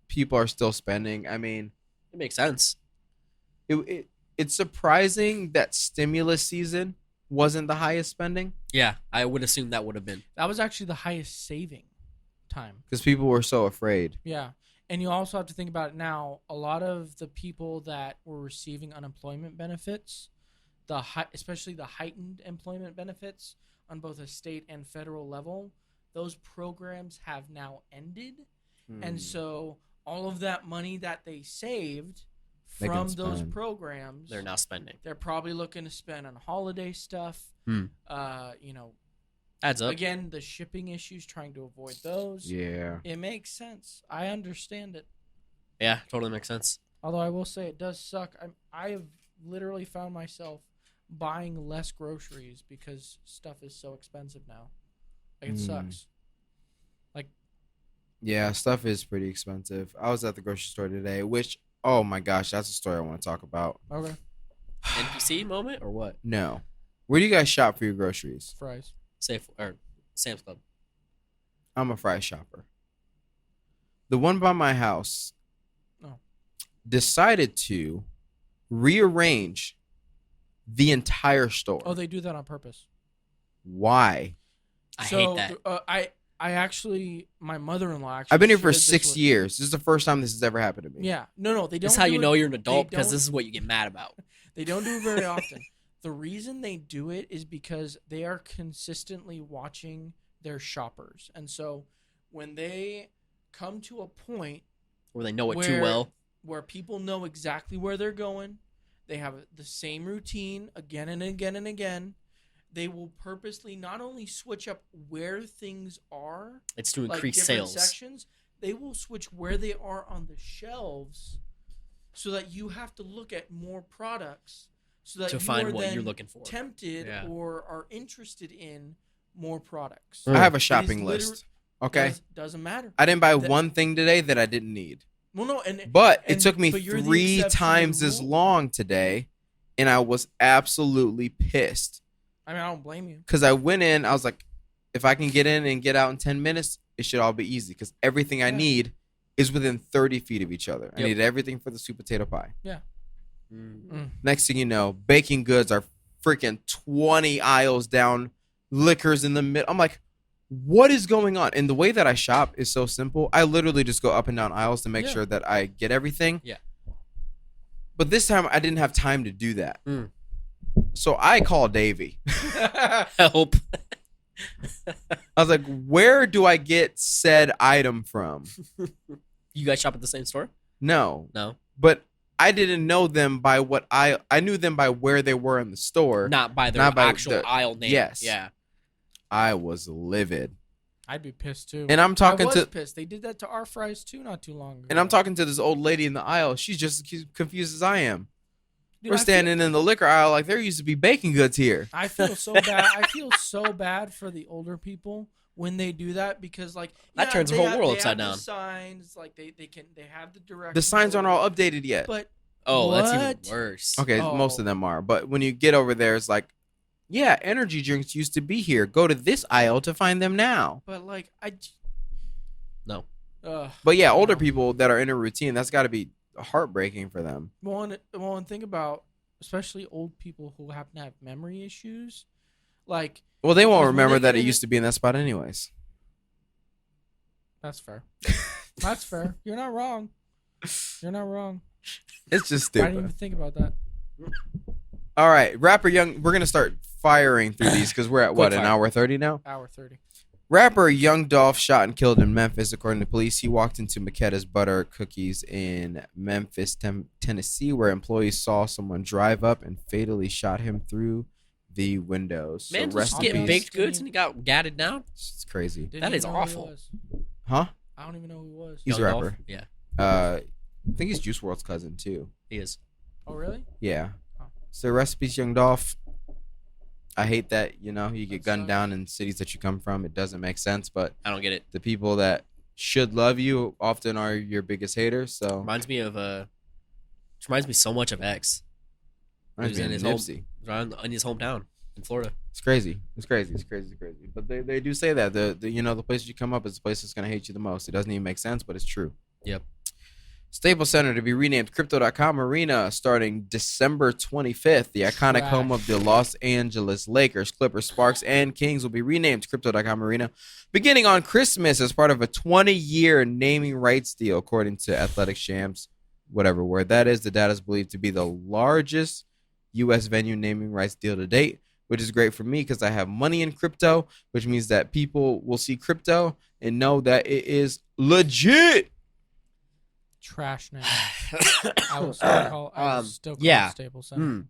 people are still spending. I mean, It makes sense. it's surprising that stimulus season wasn't the highest spending Yeah, I would assume that would have been. That was actually the highest saving time. because people were so afraid. Yeah. And you also have to think about it now. A lot of the people that were receiving unemployment benefits, especially the heightened employment benefits on both a state and federal level, those programs have now ended. And so all of that money that they saved They can from those spend. programs, They're now spending. they're probably looking to spend on holiday stuff. Hmm. Adds up. Again, the shipping issues, trying to avoid those. Yeah. It makes sense. I understand it. Yeah, totally makes sense. Although I will say it does suck. I have literally found myself buying less groceries because stuff is so expensive now. Like it sucks. Yeah, stuff is pretty expensive. I was at the grocery store today, which, oh my gosh, that's a story I want to talk about. Okay. NPC moment or what? No. Where do you guys shop for your groceries? Fries. Safe or Sam's Club. I'm a fry shopper. The one by my house decided to rearrange the entire store. Oh, they do that on purpose. Why? I hate that. I actually, my mother-in-law actually. I've been here for shared this 6 with- years. This is the first time this has ever happened to me. Yeah. No, they don't. This is how do you it- know you're an adult they because don't- this is what you get mad about. They don't do it very often. The reason they do it is because they are consistently watching their shoppers. And so when they come to a point Where they know it too well. where people know exactly where they're going, they have the same routine again and again and again, they will purposely not only switch up where things are, It's to like increase different sales. sections, they will switch where they are on the shelves so that you have to look at more products so that To you find are what then you're looking for. tempted Yeah. or are interested in more products. I have a It is shopping liter- list. Okay. Doesn't matter. I didn't buy That- one thing today that I didn't need. Well, no, But it and- took me but you're the 3 exception to the times as rule. long today, and I was absolutely pissed. I mean, I don't blame you. Because I went in, I was like, if I can get in and get out in 10 minutes, it should all be easy. Because everything I Yeah. need is within 30 feet of each other. I Yep. need everything for the sweet potato pie. Mm. Next thing you know, baking goods are freaking 20 aisles down, liquors in the middle. I'm like, what is going on? And the way that I shop is so simple. I literally just go up and down aisles to make Yeah. sure that I get everything. Yeah. But this time I didn't have time to do that. Mm. So I called Davey. Help. I was like, where do I get said item from? You guys shop at the same store? No. No. But I didn't know them by what I knew them by where they were in the store. Not by their Not by actual the- aisle name. yes. Yeah. I was livid. I'd be pissed too. And I'm talking I was to pissed. They did that to our fries too not too long ago. and I'm talking to this old lady in the aisle. She's just as confused as I am. Dude, We're standing in the liquor aisle like there used to be bacon goods here. I feel so bad. I feel so bad for the older people when they do that because like That turns the whole world upside they have down. the signs like they have the directions. The signs aren't all updated yet. But Oh, that's even what? worse. Okay, most Oh. of them are. But when you get over there, it's like, yeah, energy drinks used to be here. Go to this aisle to find them now. But like No. But yeah, older No. people that are in a routine, that's got to be heartbreaking for them. Well, and think about especially old people who happen to have memory issues. Like Well, they won't Because when remember they that get it in used to be in that spot anyways. that's fair. That's fair. You're not wrong. You're not wrong. It's just I didn't even stupid. think about that. All right, rapper Young. We're gonna start firing through these because we're at what, Quick an fire. hour 30 now. Hour 30. Rapper Young Dolph shot and killed in Memphis, according to police. He walked into Makeda's Butter Cookies in Memphis, Tennessee, where employees saw someone drive up and fatally shot him through the windows. Man, so rest just in getting peace. baked goods and he got gatted down. It's crazy. Didn't That even is know who he awful. was. Huh? I don't even know who he was. He's a Young Dolph? rapper. Yeah, I think he's Juice WRLD's cousin too. he is. Oh really? Yeah. Oh. So rest in peace, Young Dolph. I hate that, you get That gunned sucks. down in cities that you come from. It doesn't make sense, but I don't get it. the people that should love you often are your biggest haters. So Reminds me of reminds me so much of X. reminds me in of his home- Nipsey. in his hometown in Florida. It's crazy. It's crazy. It's crazy. It's crazy. But they do say that the place you come up is the place that's gonna hate you the most. It doesn't even make sense, but it's true. Yep. Staples Center to be renamed Crypto.com Arena starting December 25th. The iconic Trash. home of the Los Angeles Lakers, Clippers, Sparks, and Kings will be renamed Crypto.com Arena beginning on Christmas as part of a 20-year naming rights deal, according to Athletic Shams, whatever word that is. The data is believed to be the largest U.S. venue naming rights deal to date, which is great for me because I have money in crypto, which means that people will see crypto and know that it is legit. Trash name. I will still call yeah. it Staples Center. Hmm.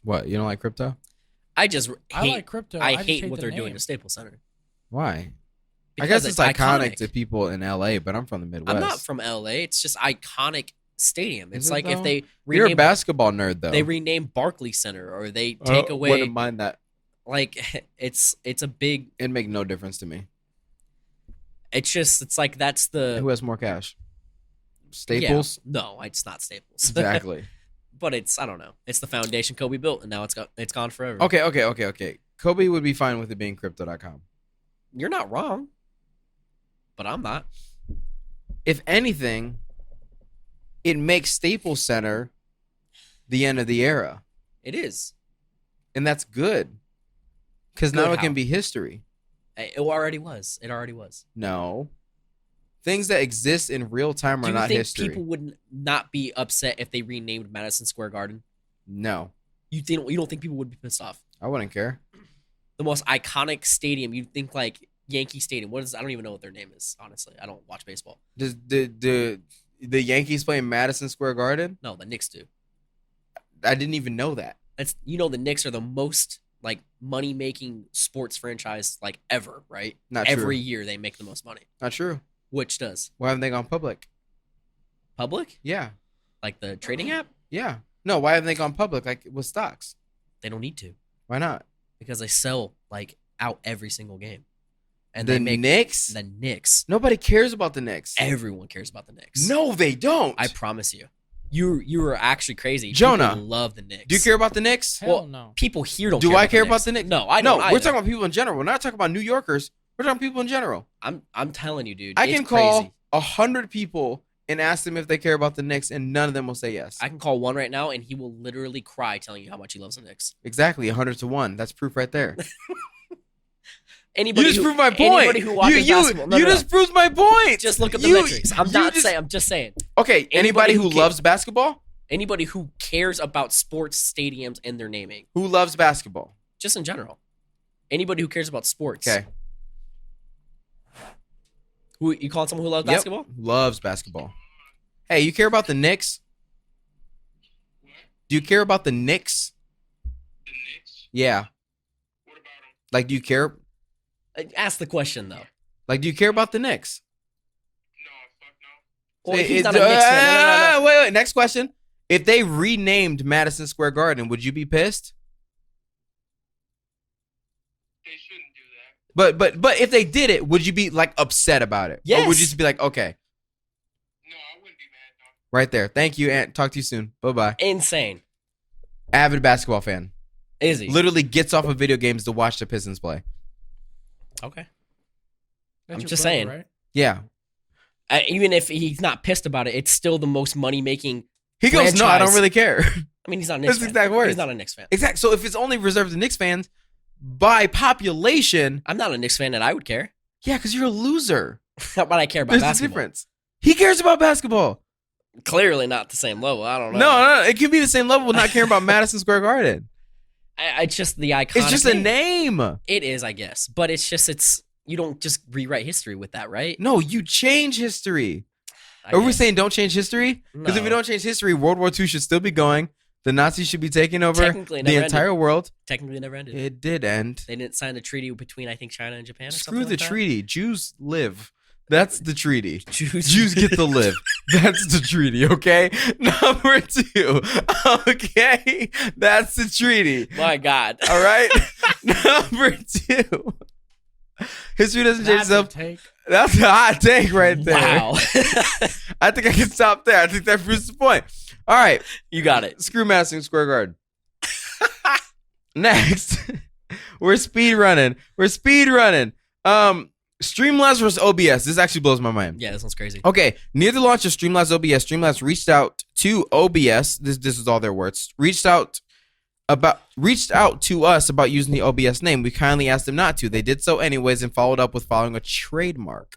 What? You don't like crypto? I just I hate. like crypto. I just hate what the they're doing name. to Staples Center. Why? I Because guess it's iconic to people in LA, but I'm from the Midwest. I'm not from LA. It's just iconic stadium. It's Is it like if though? they You're a rename, basketball nerd, though. they rename Barclays Center or they take away Wouldn't mind that. like it's a big. It'd make no difference to me. It's like that's the Who has more cash? Staples? Yeah, no, it's not Staples. Exactly. But it's I don't know. It's the foundation Kobe built, and now it's gone forever. Okay. Kobe would be fine with it being Crypto.com. You're not wrong, but I'm not. If anything, it makes Staples Center the end of the era. It is. And that's good. Because Good now it how? can be history. It already was. It already was. No. Things that exist in real time Do are you not think history. people would not be upset if they renamed Madison Square Garden? No. You don't think people would be pissed off? I wouldn't care. The most iconic stadium, you'd think like Yankee Stadium. What is? I don't even know what their name is. Honestly, I don't watch baseball. Does the Yankees play in Madison Square Garden? No, the Knicks do. I didn't even know that. That's the Knicks are the most like money making sports franchise like ever, right? Not Every true. year they make the most money. Not true. Which does Why haven't they gone public? public Yeah. like the trading app? Yeah. No, why haven't they gone public like with stocks? They don't need to Why not? because they sell like out every single game, and The they make Knicks? the Knicks. Nobody cares about the Knicks. Everyone cares about the Knicks. No, they don't. I promise you. You are actually crazy. Jonah, People love the Knicks. Do you care about the Knicks? Hell Well, no. People here don't. Do care I about care the about the Knicks? No, I No, don't. we're either. talking about people in general. We're not talking about New Yorkers. We're talking people in general. I'm telling you, dude. I it's can call crazy. 100 people and ask them if they care about the Knicks, and none of them will say yes. I can call one right now, and he will literally cry telling you how much he loves the Knicks. Exactly, 100 to 1. That's proof right there. Anybody You just who, proved my Anybody point. who watches basketball, no, you no, no. just proved my point. Just look at the You- metrics. I'm you not just- saying. I'm just saying. Okay, anybody who who loves basketball? Anybody who cares about sports stadiums and their naming, Who loves basketball? just in general. Anybody who cares about sports. Okay. Who you calling someone who loves Yep. basketball? Loves basketball. Hey, you care about the Knicks? Do you care about the Knicks? The Knicks? Yeah. What about them? Like, do you care? Ask the question though. Like, do you care about the Knicks? No, fuck no. Well, he's not a Knicks fan. No. Wait. Next question. If they renamed Madison Square Garden, would you be pissed? They shouldn't do that. But if they did it, would you be like upset about it? Yes. Or would you just be like, okay, No, I wouldn't be mad, no. right there. Thank you, Aunt. Talk to you soon. Bye-bye. Insane. Avid basketball fan. Is he? Literally gets off of video games to watch the Pistons play. Okay. That's I'm your just brother, saying. right? Yeah. Even if he's not pissed about it, it's still the most money-making. He goes, no, I don't franchise. really care. I mean, he's not a Knicks That's fan. exact words. He's not a Knicks fan. Exactly. So if it's only reserved to Knicks fans, by population, I'm not a Knicks fan, and I would care. yeah, because you're a loser. But I care about There's a basketball. difference. He cares about basketball. Clearly not the same level. I don't know. No, it could be the same level with not caring about Madison Square Garden. It's just the iconic. It's just a name. It is, I guess. But it's you don't just rewrite history with that, right? No, you change history. I Are we guess. saying don't change history? Because if No. we don't change history, World War II should still be going. The Nazis should be taking over Technically, it the never entire world. Technically, it never ended. It did end. They didn't sign the treaty between, I think, China and Japan. Or Screw something the like that? treaty. Jews live. That's the treaty. Jews Get to live. That's the treaty, okay? Number 2. Okay? That's the treaty. My God. All right? Number 2. History doesn't change That's a itself. take. That's a hot take right there. Wow. I think I can stop there. I think that proves the point. All right. You got it. Screw Madison Square Garden. Next. We're speed running. Streamlabs versus OBS. This actually blows my mind. Yeah, this one's crazy. Okay, near the launch of Streamlabs OBS, Streamlabs reached out to OBS. This is all their words. Reached out to us about using the OBS name. We kindly asked them not to. They did so anyways and followed up with following a trademark.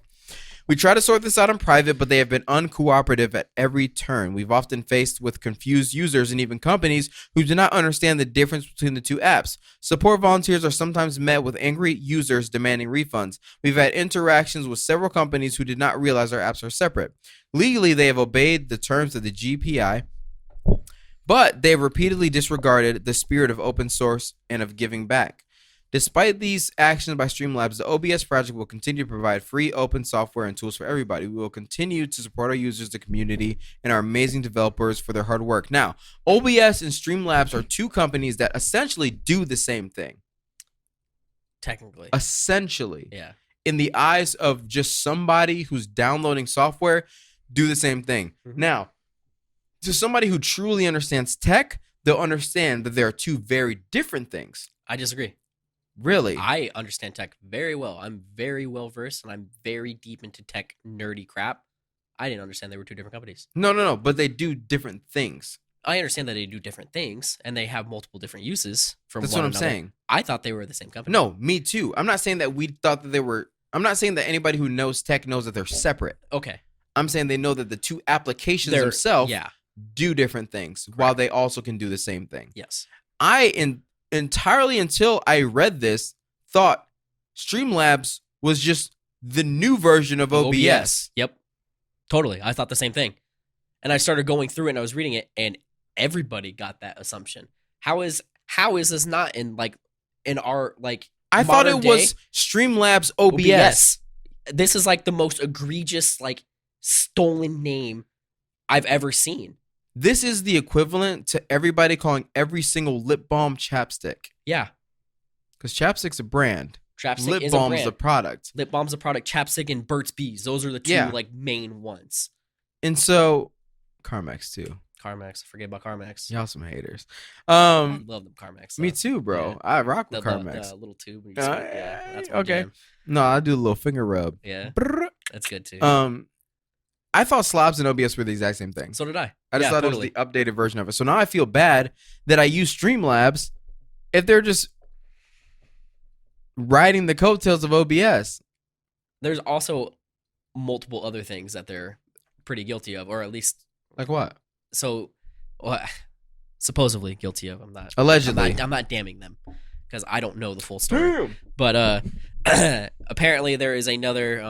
We try to sort this out in private, but they have been uncooperative at every turn. We've often faced with confused users and even companies who do not understand the difference between the two apps. Support volunteers are sometimes met with angry users demanding refunds. We've had interactions with several companies who did not realize our apps are separate. Legally, they have obeyed the terms of the GPI, but they have repeatedly disregarded the spirit of open source and of giving back. Despite these actions by Streamlabs, the OBS project will continue to provide free open software and tools for everybody. We will continue to support our users, the community, and our amazing developers for their hard work. Now, OBS and Streamlabs are two companies that essentially do the same thing. Technically. Essentially. Yeah. In the eyes of just somebody who's downloading software, do the same thing. Mhm. Now, to somebody who truly understands tech, they'll understand that there are two very different things. I disagree. Really? I understand tech very well. I'm very well versed and I'm very deep into tech nerdy crap. I didn't understand they were two different companies. No, but they do different things. I understand that they do different things and they have multiple different uses from That's one what I'm another. saying. I thought they were the same company. No, me too. I'm not saying that we thought that they were. I'm not saying that anybody who knows tech knows that they're separate. Okay. I'm saying they know that the two applications They're- themselves Yeah. do different things while they also can do the same thing. Yes. Entirely until I read this, thought Streamlabs was just the new version of OBS. Yep. Totally. I thought the same thing. And I started going through it and I was reading it and everybody got that assumption. How is this not in our I thought modern it was day? Streamlabs OBS. This is like the most egregious stolen name I've ever seen. This is the equivalent to everybody calling every single lip balm chapstick. Yeah. Because chapstick's a brand. Chapstick Lip is balm's a a brand. product. Lip balm's a product. Chapstick and Burt's Bees. Those are the two Yeah. main ones. And so, Carmex too. Carmex. Forget about Carmex. Y'all some haters. I love them Carmex. Me though. too, bro. Yeah. I rock The, with the, Carmex. the little tube. when you smoke. Yeah, that's my okay. jam. No, I do a little finger rub. Yeah, Brrr. that's good too. I thought slobs and OBS were the exact same thing. So did I. I just Yeah, thought totally. it was the updated version of it. So now I feel bad that I use Streamlabs if they're just riding the coattails of OBS. There's also multiple other things that they're pretty guilty of, or at least Like what? supposedly guilty of. I'm not Allegedly. I'm not damning them because I don't know the full story. But apparently there is another.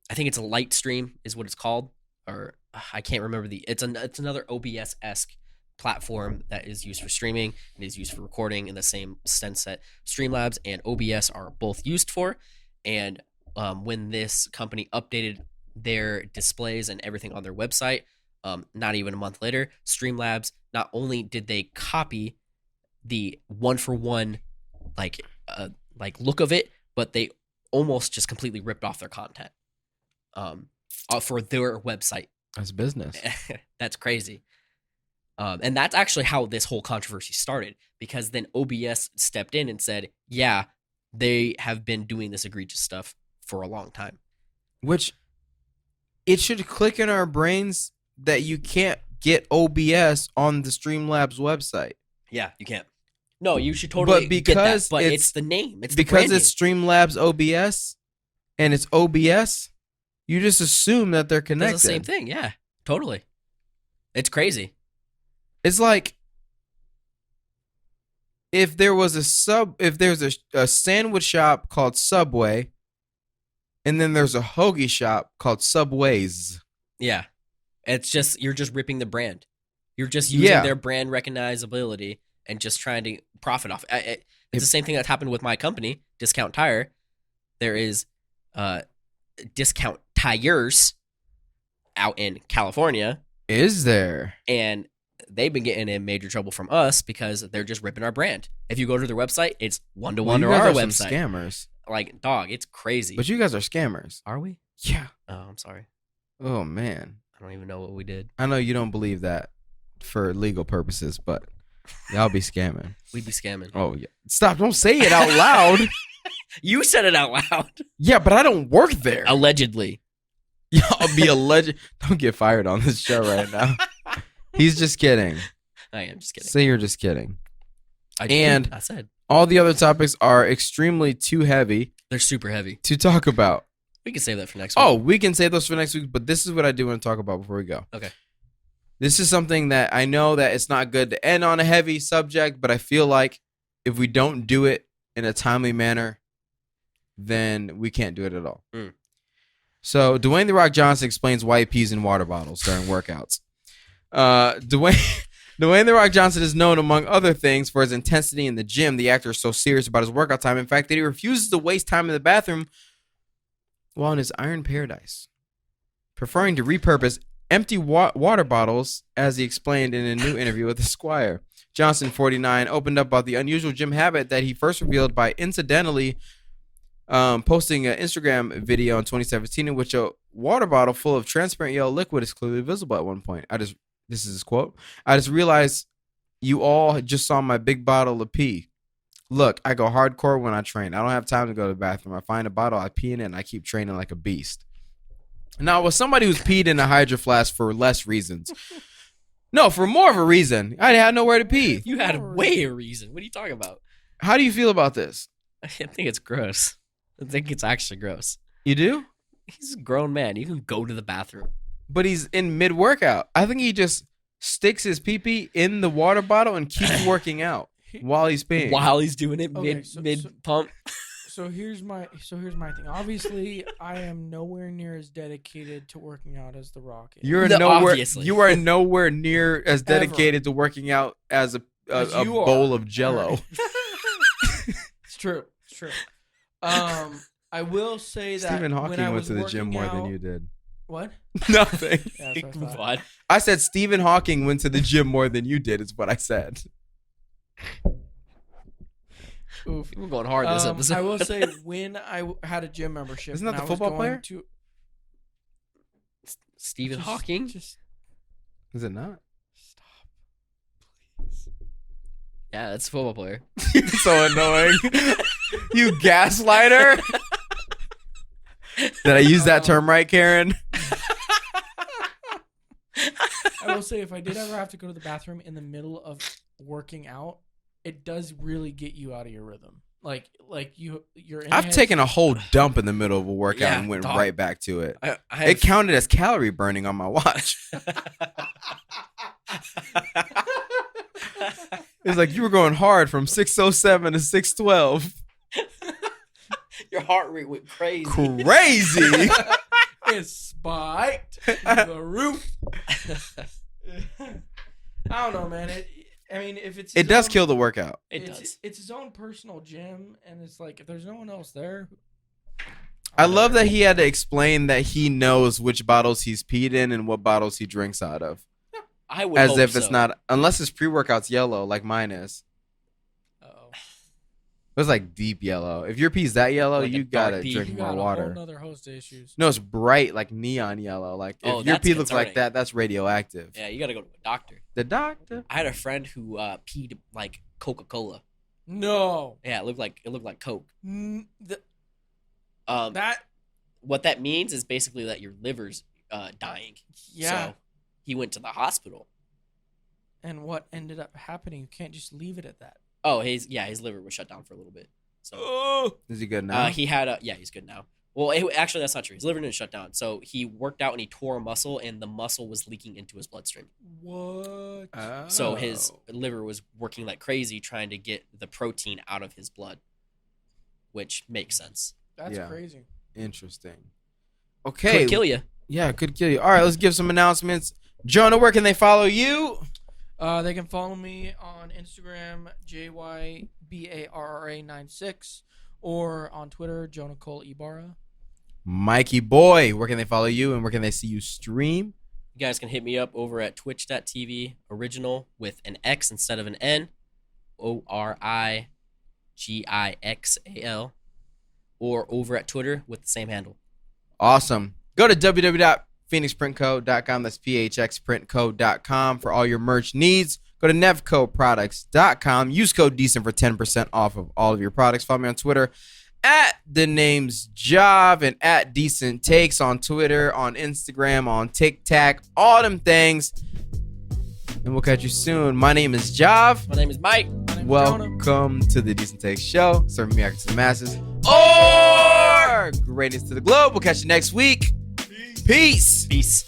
I think it's a light stream is what it's called, or I can't remember it's another OBS-esque platform that is used for streaming and is used for recording in the same sense that Streamlabs and OBS are both used for. And when this company updated their displays and everything on their website, not even a month later, Streamlabs, not only did they copy the one-for-one like look of it, but they almost just completely ripped off their content for their website. That's business. That's crazy. And that's actually how this whole controversy started, because then OBS stepped in and said, yeah, they have been doing this egregious stuff for a long time. Which it should click in our brains that you can't get OBS on the Streamlabs website. Yeah, you can't. No, you should totally get that, but it's the name. It's the because branding. it's Streamlabs OBS and it's OBS, you just assume that they're connected. It's the same thing, yeah. Totally. It's crazy. It's like if there's a sandwich shop called Subway, and then there's a hoagie shop called Subways. Yeah. It's just, you're just ripping the brand. You're just using their brand recognizability and just trying to profit off. It's the same thing that happened with my company, Discount Tire. There is Discount Tires out in California. Is there? And they've been getting in major trouble from us because they're just ripping our brand. If you go to their website, it's one-to-one to our website. Some scammers. Like, dog, it's crazy. But you guys are scammers. Are we? Yeah. Oh, I'm sorry. Oh, man. I don't even know what we did. I know you don't believe that for legal purposes, but y'all be scamming. We'd be scamming. Oh, yeah. Stop. Don't say it out loud. You said it out loud. Yeah, but I don't work there. Allegedly. Y'all be alleged. Don't get fired on this show right now. He's just kidding. I am just kidding. Say you're just kidding. I said. All the other topics are extremely too heavy. They're super heavy. To talk about. We can save that for next week. Oh, we can save those for next week, but this is what I do want to talk about before we go. Okay. This is something that I know that it's not good to end on a heavy subject, but I feel like if we don't do it in a timely manner, then we can't do it at all. Mm. So Dwayne The Rock Johnson explains why he pees in water bottles during workouts. Dwayne The Rock Johnson is known, among other things, for his intensity in the gym. The actor is so serious about his workout time, in fact, that he refuses to waste time in the bathroom while in his iron paradise, preferring to repurpose empty water bottles, as he explained in a new interview with Esquire. Johnson, 49, opened up about the unusual gym habit that he first revealed by incidentally posting an Instagram video in 2017 in which a water bottle full of transparent yellow liquid is clearly visible at one point. This is his quote. I just realized you all just saw my big bottle of pee. Look, I go hardcore when I train. I don't have time to go to the bathroom. I find a bottle, I pee in it, and I keep training like a beast. Now, with somebody who's peed in a Hydro Flask for less reasons. No, for more of a reason. I had nowhere to pee. You had way a reason. What are you talking about? How do you feel about this? I think it's gross. I think it's actually gross. You do? He's a grown man. You can go to the bathroom. But he's in mid-workout. I think he just sticks his pee-pee in the water bottle and keeps working out while he's peeing. While he's doing it Okay, mid pump. So here's my thing. Obviously, I am nowhere near as dedicated to working out as The Rock is. You are nowhere near as dedicated to working out as a bowl of Jello. Right. It's true. It's true. I will say that Stephen when I Hawking went was to the gym more working than you did. What? Nothing. Yeah, that's what I Move thought. on. I said Stephen Hawking went to the gym more than you did, is what I said. Oof. We're going hard this episode. I will say when I had a gym membership. Isn't that and the I was football going player? Stephen Just- Hawking? Just Is it not? stop, please. Yeah, that's a football player. You're so annoying. You gaslighter. Did I use that term right, Karen? I will say if I did ever have to go to the bathroom in the middle of working out, it does really get you out of your rhythm. Like you're. In I've taken a whole dump in the middle of a workout Yeah, and went dog. right back to it. I It counted as calorie burning on my watch. It's like you were going hard from 6:07 to 6:12. Your heart rate went crazy. Crazy. It's spiked to the roof. I don't know, man. If it's It his does own- kill the workout. It does. It's his own personal gym, and it's like if there's no one else there. I love that he had to explain that he knows which bottles he's peed in and what bottles he drinks out of. I would As hope if so. it's not, unless his pre-workout's yellow like mine is. Uh-oh. It was like deep yellow. If your pee's that yellow, Like a you dark gotta pee. drink You more got a water. whole nother host of issues. No, it's bright, like neon yellow. Like if Oh, your that's pee looks like concerning. that, that's radioactive. Yeah, you gotta go to a doctor. The doctor. I had a friend who peed like Coca-Cola. No. Yeah, it looked like Coke. That What that means is basically that your liver's dying. yeah. So he went to the hospital. And what ended up happening? You can't just leave it at that. Oh, his liver was shut down for a little bit. So Oh. Is he good now? he had he's good now. Well, actually, that's not true. His liver didn't shut down. So he worked out and he tore a muscle, and the muscle was leaking into his bloodstream. What? So his Oh. liver was working like crazy trying to get the protein out of his blood, which makes sense. That's Yeah. crazy. Interesting. Okay. Could kill you. Yeah, could kill you. All right, let's give some announcements. Jonah, where can they follow you? They can follow me on Instagram, JYBARRA96, or on Twitter, Jonah Cole Ybarra. Mikey Boy, where can they follow you and where can they see you stream? You guys can hit me up over at twitch.tv original with an X instead of an N, ORIGIXAL, or over at Twitter with the same handle. Awesome. Go to www.phoenixprintco.com. That's phxprintco.com for all your merch needs. Go to nevcoproducts.com. Use code DECENT for 10% off of all of your products. Follow me on Twitter at the name's Jav and at Decent Takes on Twitter, on Instagram, on TikTok, all them things. And we'll catch you soon. My name is Jav. My name is Mike. My name is Jonah. Welcome to the Decent Takes Show. Serving me to the masses. Or greatness to the globe. We'll catch you next week. Peace. Peace.